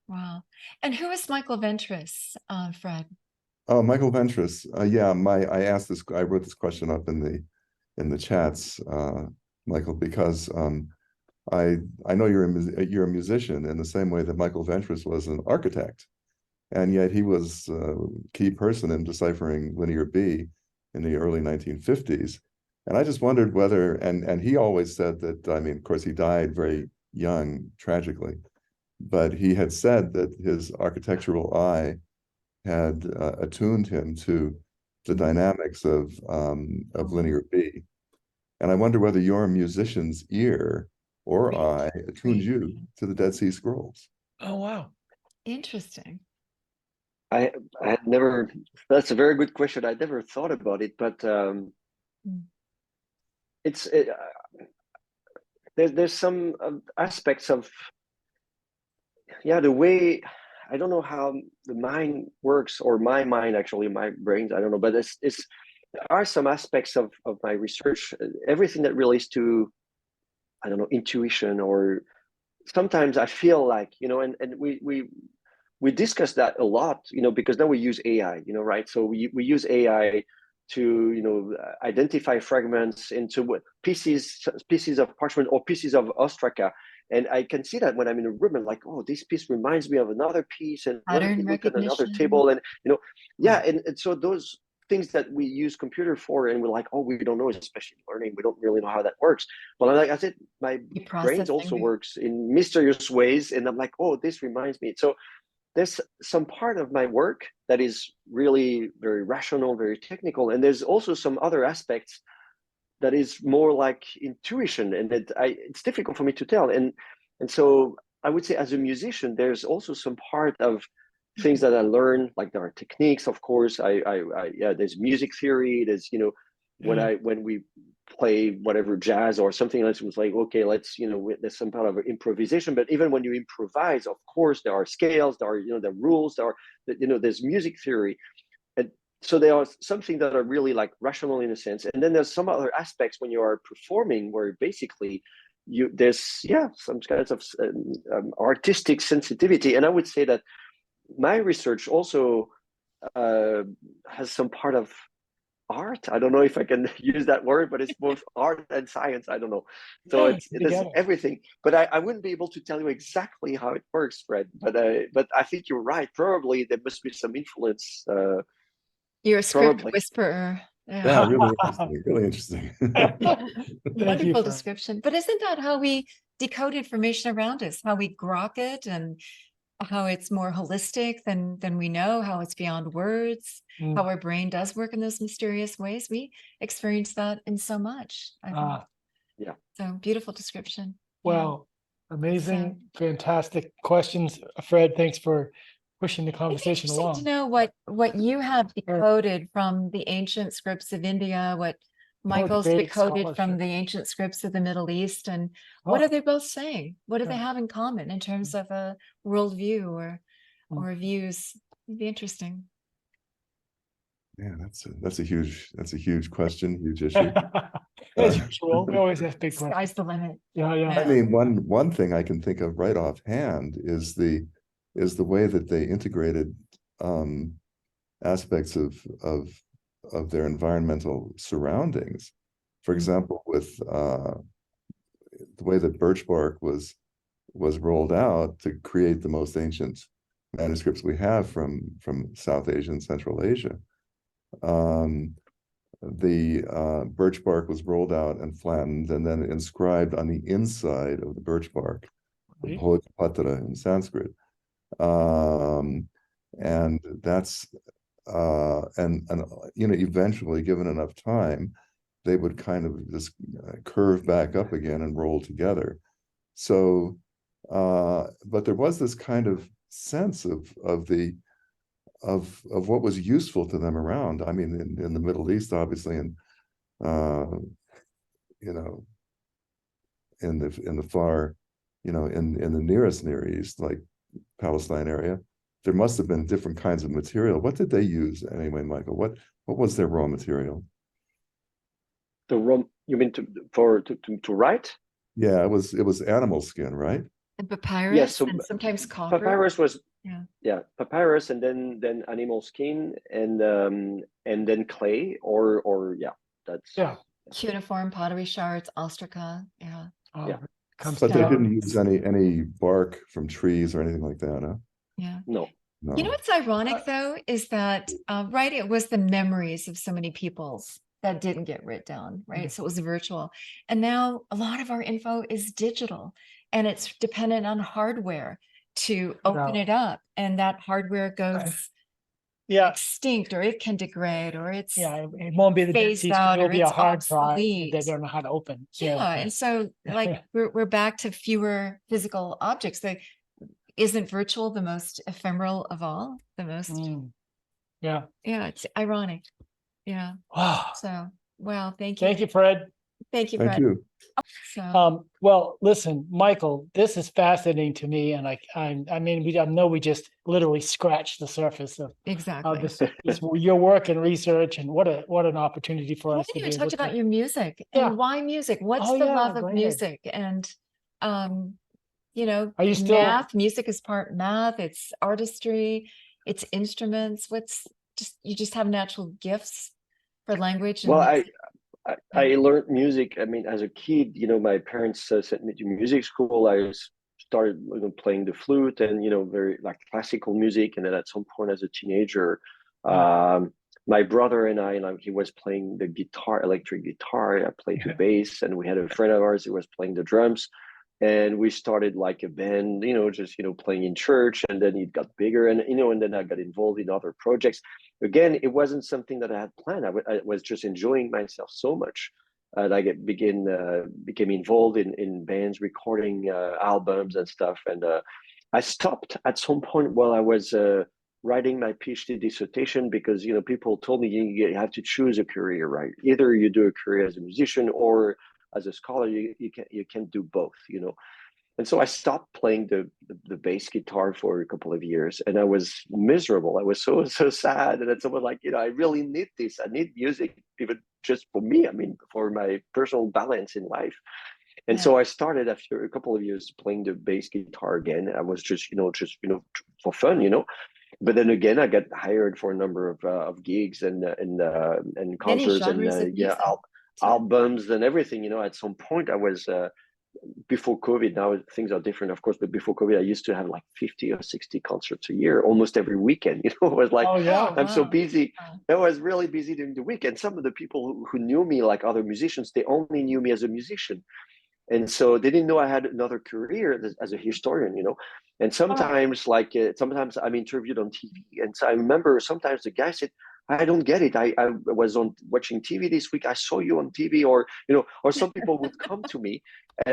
Wow. And who is Michael Ventris, Fred? Oh, Michael Ventris. I wrote this question up in the chats, Michael, because I know you're a musician in the same way that Michael Ventris was an architect, and yet he was a key person in deciphering Linear B in the early 1950s. And I just wondered whether, and he always said that, of course, he died very young, tragically, but he had said that his architectural eye had attuned him to the dynamics of Linear B. And I wonder whether your musician's ear or eye attuned you to the Dead Sea Scrolls. Oh, wow. Interesting. I had never, that's a very good question. I never thought about it, but there's some aspects of, the way, I don't know how the mind works, or my mind, actually, my brains, I don't know, but there are some aspects of my research, everything that relates to, I don't know, intuition, or sometimes I feel like, and we discuss that a lot, because now we use AI, right? So we use AI to, identify fragments into pieces of parchment or pieces of ostraca. And I can see that when I'm in a room, and like, oh, this piece reminds me of another piece, and let me look at another table, and and so those things that we use computer for, and we're like, oh, we don't know, especially learning, we don't really know how that works. But like I said, my brain also works in mysterious ways, and I'm like, oh, this reminds me. So there's some part of my work that is really very rational, very technical, and there's also some other aspects that is more like intuition, and it's difficult for me to tell. And so I would say, as a musician, there's also some part of things that I learn, like there are techniques, of course. There's music theory. There's, when we play whatever jazz or something else, it was like, okay, let's, there's some part of improvisation. But even when you improvise, of course, there are scales, there are, the rules, there's music theory. And so there are something that are really like rational in a sense. And then there's some other aspects when you are performing where basically there's some kinds of artistic sensitivity. And I would say that my research also has some part of art. I don't know if I can use that word, but it's both art and science. I don't know. So it's everything. But I wouldn't be able to tell you exactly how it works, Fred. But I think you're right. Probably there must be some influence. You're a script whisperer. Yeah, really interesting. Really interesting. Wonderful description. But isn't that how we decode information around us? How we grok it, and how it's more holistic than we know, how it's beyond words, how our brain does work in those mysterious ways. We experience that in so much. Yeah. So beautiful description. Well, amazing, fantastic questions, Fred. Thanks for pushing the conversation along. To know what you have decoded from the ancient scripts of India, what Michael's decoded from the ancient scripts of the Middle East, and what are they both saying? What do they have in common in terms of a worldview or views? It'd be interesting. Yeah, that's a huge question, huge issue. As usual, we always have big questions. Sky's the limit. Yeah. I mean, one thing I can think of right offhand is the way that they integrated aspects of their environmental surroundings. For example, with the way that birch bark was rolled out to create the most ancient manuscripts we have from South Asia and Central Asia. The birch bark was rolled out and flattened and then inscribed on the inside of the birch bark, pottery in Sanskrit. And that's eventually, given enough time, they would kind of just curve back up again and roll together. So, but there was this kind of sense of what was useful to them around. I mean, in the Middle East, obviously, and in the far, in the nearest Near East, like Palestine area, there must have been different kinds of material. What did they use anyway, Michael? What was their raw material? The raw, you mean to write? Yeah, it was animal skin, right? And papyrus, and sometimes copper. Papyrus was papyrus, and then animal skin, and then clay, or cuneiform pottery shards, ostraca. But they didn't use any bark from trees or anything like that, huh? Yeah. No. You know what's ironic though is that it was the memories of so many peoples that didn't get written down, right? So it was virtual, and now a lot of our info is digital, and it's dependent on hardware to open it up, and that hardware goes extinct, or it can degrade, or it's it won't be the phased out, it'll or be a it's hard drive obsolete. they don't know how to open. And so like we're back to fewer physical objects. Isn't virtual the most ephemeral of all? The most it's ironic. Wow. So thank you. Thank you, Fred. Thank you, Thank Fred. you. So well, listen, Michael, this is fascinating to me, and I know we just literally scratched the surface of this your work and research, and what an opportunity for us to be able to talk about your music and why music. What's the love of music? And are you still math? Music is part math. It's artistry. It's instruments. You just have natural gifts for language. Well, I learned music. I mean, as a kid, my parents sent me to music school. I started playing the flute and very like classical music. And then at some point, as a teenager, my brother and I, he was playing the guitar, electric guitar. I played the bass, and we had a friend of ours who was playing the drums. and we started like a band, just playing in church, and then it got bigger, and and then I got involved in other projects. Again, it wasn't something that I had planned. I was just enjoying myself so much. And I became involved in bands, recording albums and stuff. And I stopped at some point while I was writing my PhD dissertation, because people told me you have to choose a career, right? Either you do a career as a musician or as a scholar. You can't do both, And so I stopped playing the bass guitar for a couple of years, and I was miserable. I was so sad. And then someone like, I really need this. I need music, even just for me. I mean, for my personal balance in life. And so I started after a couple of years playing the bass guitar again. I was just for fun. But then again, I got hired for a number of gigs and concerts and albums and everything. At some point, I was. Before COVID, now things are different, of course, but before COVID, I used to have like 50 or 60 concerts a year, almost every weekend. It was like, I'm so busy. I was really busy during the week. And some of the people who knew me, like other musicians, they only knew me as a musician. And so they didn't know I had another career as a historian, And sometimes, sometimes I'm interviewed on TV. And so I remember sometimes the guy said, I don't get it. I was watching TV this week. I saw you on TV, or some people would come to me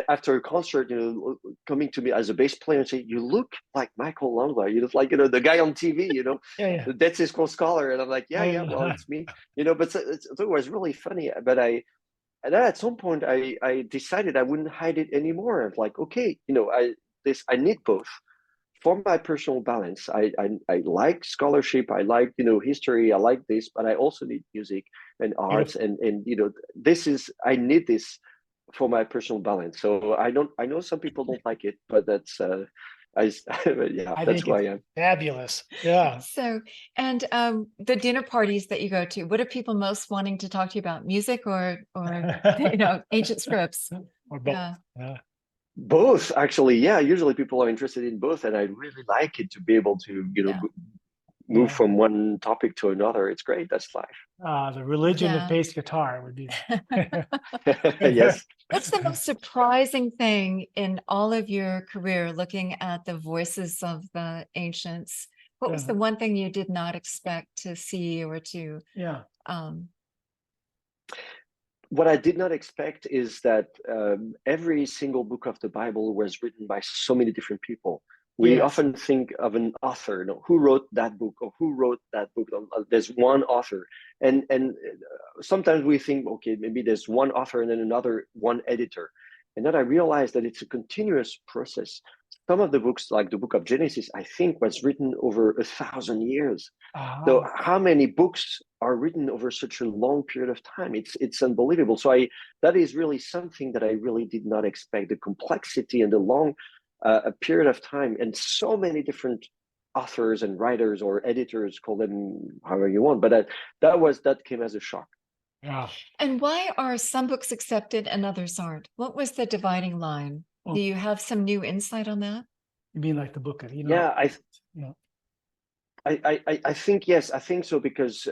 after a concert, coming to me as a bass player and say, you look like Michael Langlois. You look like, the guy on TV, the Deciphering scholar. And I'm like, well, it's me, but it was really funny. But and then at some point I decided I wouldn't hide it anymore. I'm like, okay, I need both. For my personal balance, I like scholarship, I like history, I like this, but I also need music and arts, and I need this for my personal balance. So I know some people don't like it, but that's that's who I am. Fabulous. Yeah. So, and the dinner parties that you go to, what are people most wanting to talk to you about? Music or ancient scripts? Or both. Yeah. Both, actually. Yeah, usually people are interested in both, and I really like it to be able to move from one topic to another. It's great. That's life. The religion of bass guitar would be yes. What's the most surprising thing in all of your career looking at the voices of the ancients? What was the one thing you did not expect to see or to What I did not expect is that every single book of the Bible was written by so many different people. We often think of an author, who wrote that book or who wrote that book. There's one author, and sometimes we think, okay, maybe there's one author and then one editor. And then I realized that it's a continuous process. Some of the books, like the book of Genesis, I think was written over 1,000 years. So how many books are written over such a long period of time? It's unbelievable. So that is really something that I really did not expect, the complexity and the long period of time, and so many different authors and writers or editors, call them however you want. But that came as a shock. Yeah. And why are some books accepted and others aren't? What was the dividing line? Do you have some new insight on that? You mean like the book of I think, yes, I think so, because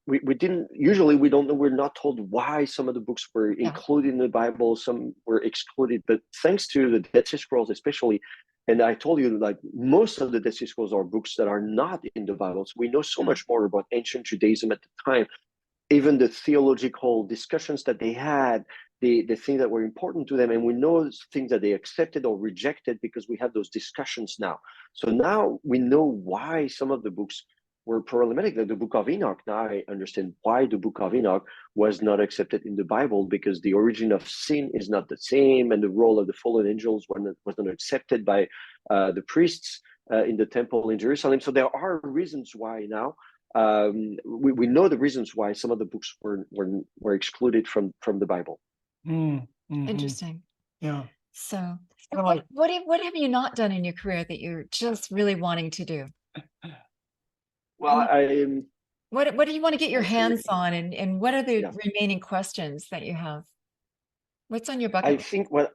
we didn't, usually we don't know, we're not told why some of the books were included in the Bible, some were excluded, but thanks to the Dead Sea Scrolls especially, and I told you, like, most of the Dead Sea Scrolls are books that are not in the Bible, so we know so much more about ancient Judaism at the time, even the theological discussions that they had, the things that were important to them, and we know things that they accepted or rejected because we have those discussions now. So now we know why some of the books were problematic, like the Book of Enoch. Now I understand why the Book of Enoch was not accepted in the Bible, because the origin of sin is not the same, and the role of the fallen angels was not accepted by the priests in the temple in Jerusalem. So there are reasons why now. We know the reasons why some of the books were excluded from the Bible. Interesting. Yeah. So what have you not done in your career that you're just really wanting to do? Well, what do you want to get your hands on, and what are the remaining questions that you have? What's on your bucket list? I think well,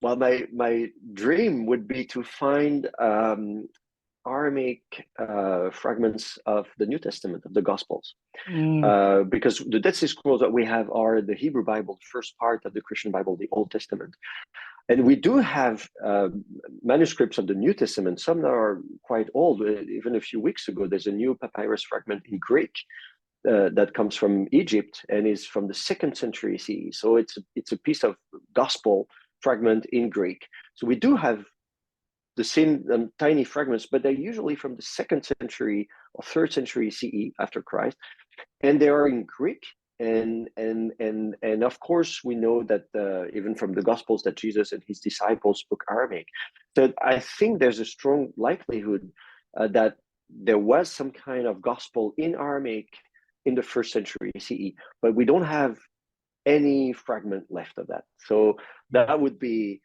my dream would be to find Aramaic fragments of the New Testament, of the Gospels. Mm. Because the Dead Sea Scrolls that we have are the Hebrew Bible, the first part of the Christian Bible, the Old Testament. And we do have manuscripts of the New Testament, some that are quite old. Even a few weeks ago, there's a new papyrus fragment in Greek that comes from Egypt and is from the 2nd century CE. So it's a piece of gospel fragment in Greek. So we do have the same tiny fragments, but they're usually from the 2nd century or 3rd century CE after Christ, and they are in Greek. And of course, we know that even from the Gospels that Jesus and his disciples spoke Aramaic. So I think there's a strong likelihood that there was some kind of gospel in Aramaic in the 1st century CE, but we don't have any fragment left of that. So that would be,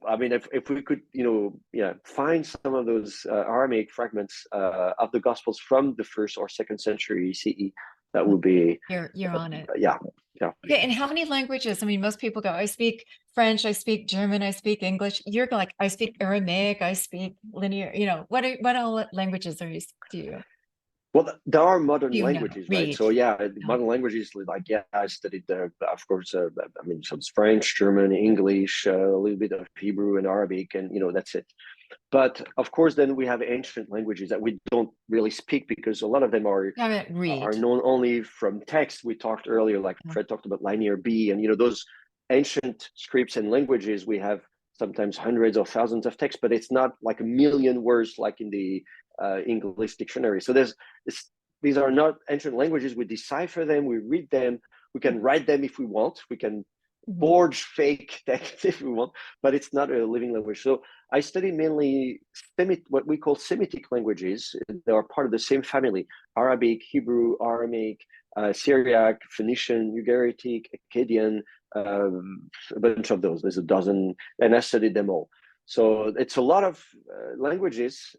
I mean, if we could, find some of those Aramaic fragments of the Gospels from the 1st or 2nd century CE, that would be. You're on it. Yeah. Okay, and how many languages? I mean, most people go, I speak French, I speak German, I speak English. You're like, I speak Aramaic, I speak linear. What all languages do you? Well, there are modern You know, languages, right? read. So modern languages, like I studied, of course, I mean, some French, German, English, a little bit of Hebrew and Arabic, and that's it. But of course, then we have ancient languages that we don't really speak because a lot of them are known only from text. We talked earlier, like Fred talked about linear B, and those ancient scripts and languages, we have sometimes hundreds or thousands of texts, but it's not like a million words like in the English dictionary. So these are not ancient languages. We decipher them, we read them, we can write them if we want, we can forge fake text if we want, but it's not a living language. So I study mainly what we call Semitic languages. They are part of the same family: Arabic, Hebrew, Aramaic, Syriac, Phoenician, Ugaritic, Akkadian, a bunch of those. There's a dozen, and I studied them all. So it's a lot of languages.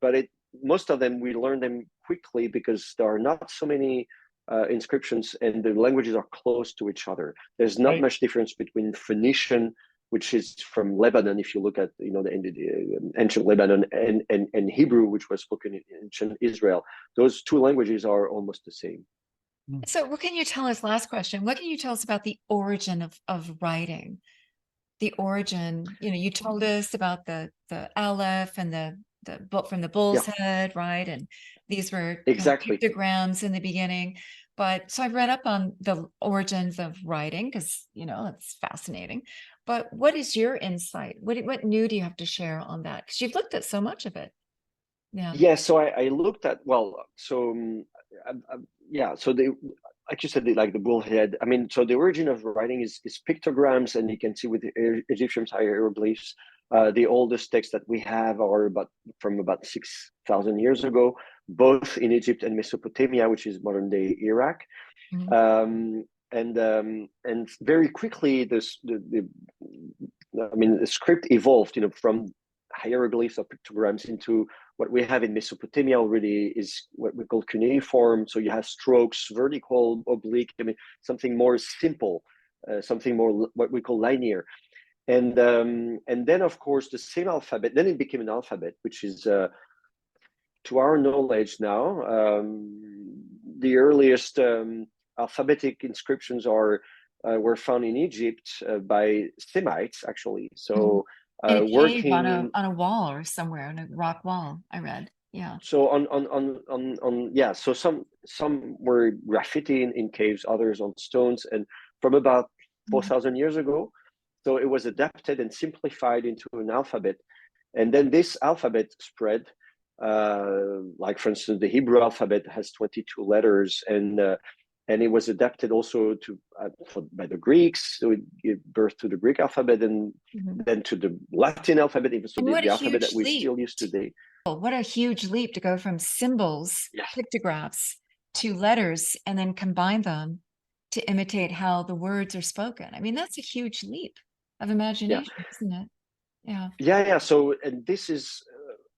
But most of them, we learn them quickly because there are not so many inscriptions, and the languages are close to each other. There's not much difference between Phoenician, which is from Lebanon, if you look at the ancient Lebanon, and Hebrew, which was spoken in ancient Israel. Those two languages are almost the same. So what can you tell us, last question, what can you tell us about the origin of writing? The origin, you told us about the Aleph and the book from the bull's head, right? And these were exactly pictograms in the beginning. But so I've read up on the origins of writing because, it's fascinating. But what is your insight? What new do you have to share on that? Because you've looked at so much of it. Yeah. So I looked at, so like you said, like the bullhead. I mean, so the origin of writing is pictograms, and you can see with the Egyptian hieroglyphs, the oldest texts that we have are from about 6,000 years ago, both in Egypt and Mesopotamia, which is modern day Iraq. And very quickly, the script evolved, from hieroglyphs or pictograms into what we have in Mesopotamia already is what we call cuneiform. So you have strokes, vertical, oblique, something more simple, something more what we call linear. And then, of course, the same alphabet, then it became an alphabet, which is, to our knowledge now, the earliest alphabetic inscriptions were found in Egypt by Semites, actually. So working on a wall or somewhere, on a rock wall, I read. Yeah. So so some were graffiti in caves, others on stones, and from about 4,000 years ago. So it was adapted and simplified into an alphabet, and then this alphabet spread. Like, for instance, the Hebrew alphabet has 22 letters, and it was adapted also by the Greeks. So it gave birth to the Greek alphabet, and then to the Latin alphabet, even so the alphabet that we still use today. What a huge leap to go from symbols, pictographs, to letters, and then combine them to imitate how the words are spoken. I mean, that's a huge leap of imagination, isn't it? Yeah. So, and this is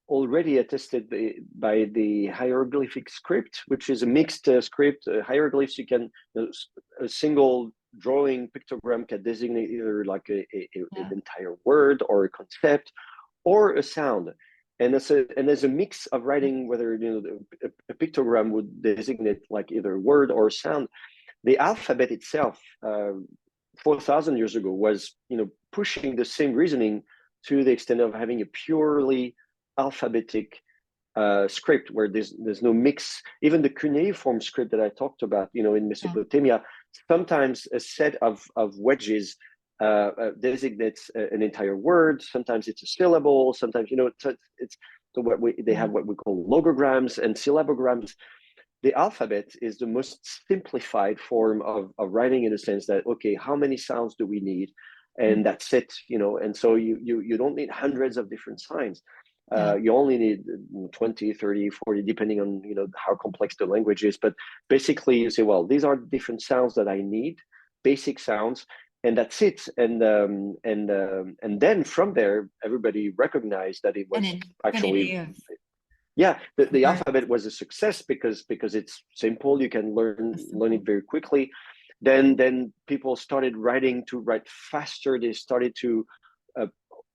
already attested by the hieroglyphic script, which is a mixed script. Hieroglyphs, you can, a single drawing pictogram can designate either like an entire word or a concept or a sound. and there's a mix of writing, whether a pictogram would designate like either a word or sound. The alphabet itself, 4,000 years ago, was pushing the same reasoning to the extent of having a purely alphabetic script where there's no mix. Even the cuneiform script that I talked about, in Mesopotamia, sometimes a set of wedges designates an entire word. Sometimes it's a syllable. Sometimes they have what we call logograms and syllabograms. The alphabet is the most simplified form of writing, in the sense that, okay, how many sounds do we need? And that's it, and so you don't need hundreds of different signs. You only need 20, 30, 40, depending on how complex the language is. But basically you say, well, these are different sounds that I need, basic sounds, and that's it. And then from there, everybody recognized that it was actually the alphabet was a success because it's simple. You can learn it very quickly. Then people started to write faster. They started to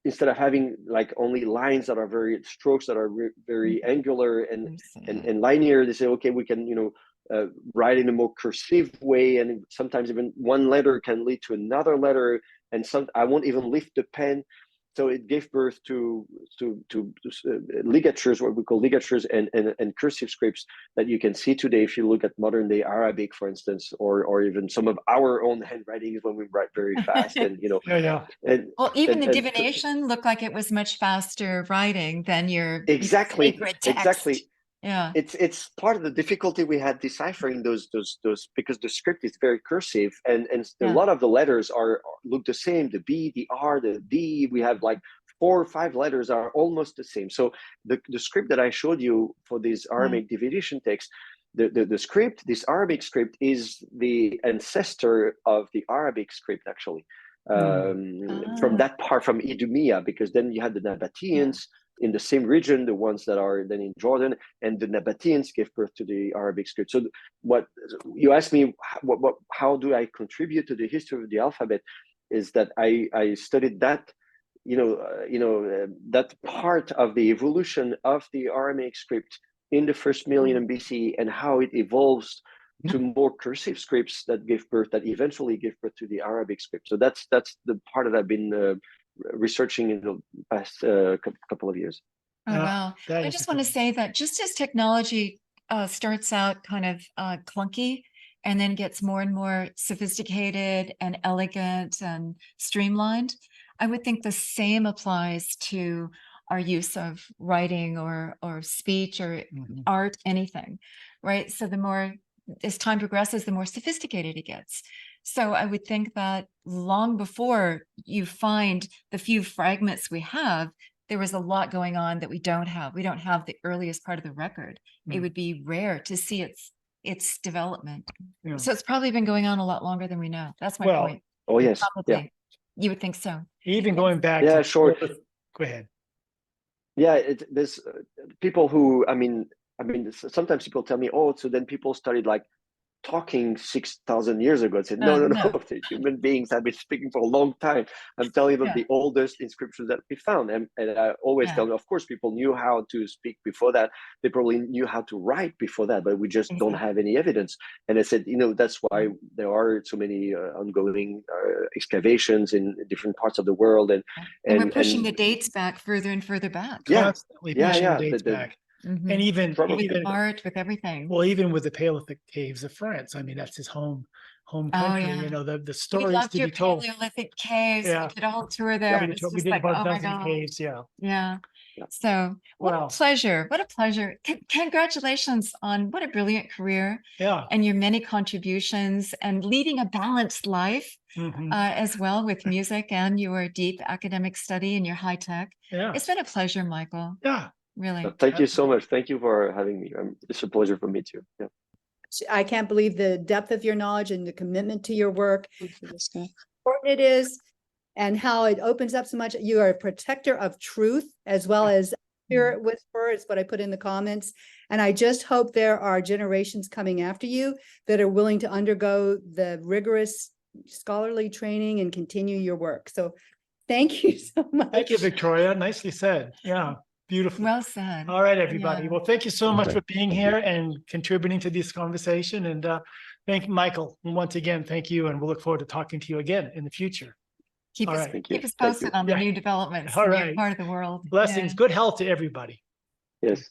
instead of having like only lines that are strokes that are very angular and linear, they say, okay, we can write in a more cursive way, and sometimes even one letter can lead to another letter, and I won't even lift the pen. So it gave birth to ligatures, what we call ligatures, and cursive scripts that you can see today if you look at modern day Arabic, for instance, or even some of our own handwritings when we write very fast. And even the divination looked like it was much faster writing than your sacred text. Exactly. Yeah, it's part of the difficulty we had deciphering those because the script is very cursive, and a lot of the letters look the same. The B, the R, the D, we have like 4 or 5 letters are almost the same. So the script that I showed you for this Aramaic divination text, the script, this Arabic script, is the ancestor of the Arabic script, actually. From that part, from Idumea, because then you had the Nabateans in the same region, the ones that are then in Jordan, and the Nabateans gave birth to the Arabic script. So what you asked me, how do I contribute to the history of the alphabet, is that I studied that, that part of the evolution of the Aramaic script in the first millennium BC, and how it evolves to more cursive scripts that eventually gave birth to the Arabic script. So that's the part that I've been researching in the past couple of years. Oh, wow. I just want to say that just as technology starts out kind of clunky and then gets more and more sophisticated and elegant and streamlined, I would think the same applies to our use of writing or speech or art, anything, right? So the more, as time progresses, the more sophisticated it gets. So I would think that long before you find the few fragments we have, there was a lot going on that we don't have. We don't have the earliest part of the record. It would be rare to see its development. So it's probably been going on a lot longer than we know. That's my point. Oh, yes. Probably. You would think so. Even going back to sure. Go ahead. Yeah, there's people who, sometimes people tell me, oh, so then people started like talking 6,000 years ago. And said, no. The human beings have been speaking for a long time. I'm telling you the oldest inscriptions that we found. And I always tell them, of course, people knew how to speak before that. They probably knew how to write before that, but we just don't have any evidence. And I said, that's why there are so many ongoing excavations in different parts of the world. And we're pushing the dates back further and further back. Constantly pushing the dates back. And even with art, with everything. Well, even with the Paleolithic caves of France, that's his home country. The stories to be told. Paleolithic caves. We could all tour there. We did about a dozen caves. Yeah. So what a pleasure. What a pleasure. Congratulations on what a brilliant career. And your many contributions and leading a balanced life as well, with music and your deep academic study and your high tech. It's been a pleasure, Michael. Really. Thank you so much. Thank you for having me. It's a pleasure for me too. I can't believe the depth of your knowledge and the commitment to your work. Important it is, and how it opens up so much. You are a protector of truth as well as spirit whisperer, is what I put in the comments. And I just hope there are generations coming after you that are willing to undergo the rigorous scholarly training and continue your work. So thank you so much. Thank you, Victoria. Nicely said. Beautiful. Well said. All right, everybody. Yeah. Well, thank you so much Okay, for being thank you. here and contributing to this conversation. And thank Michael. And once again, thank you. And we'll look forward to talking to you again in the future. Keep All us, right. Thank you. keep us Thank posted you. on the Yeah. new developments All in your right. part of the world. Blessings. Yeah. Good health to everybody. Yes.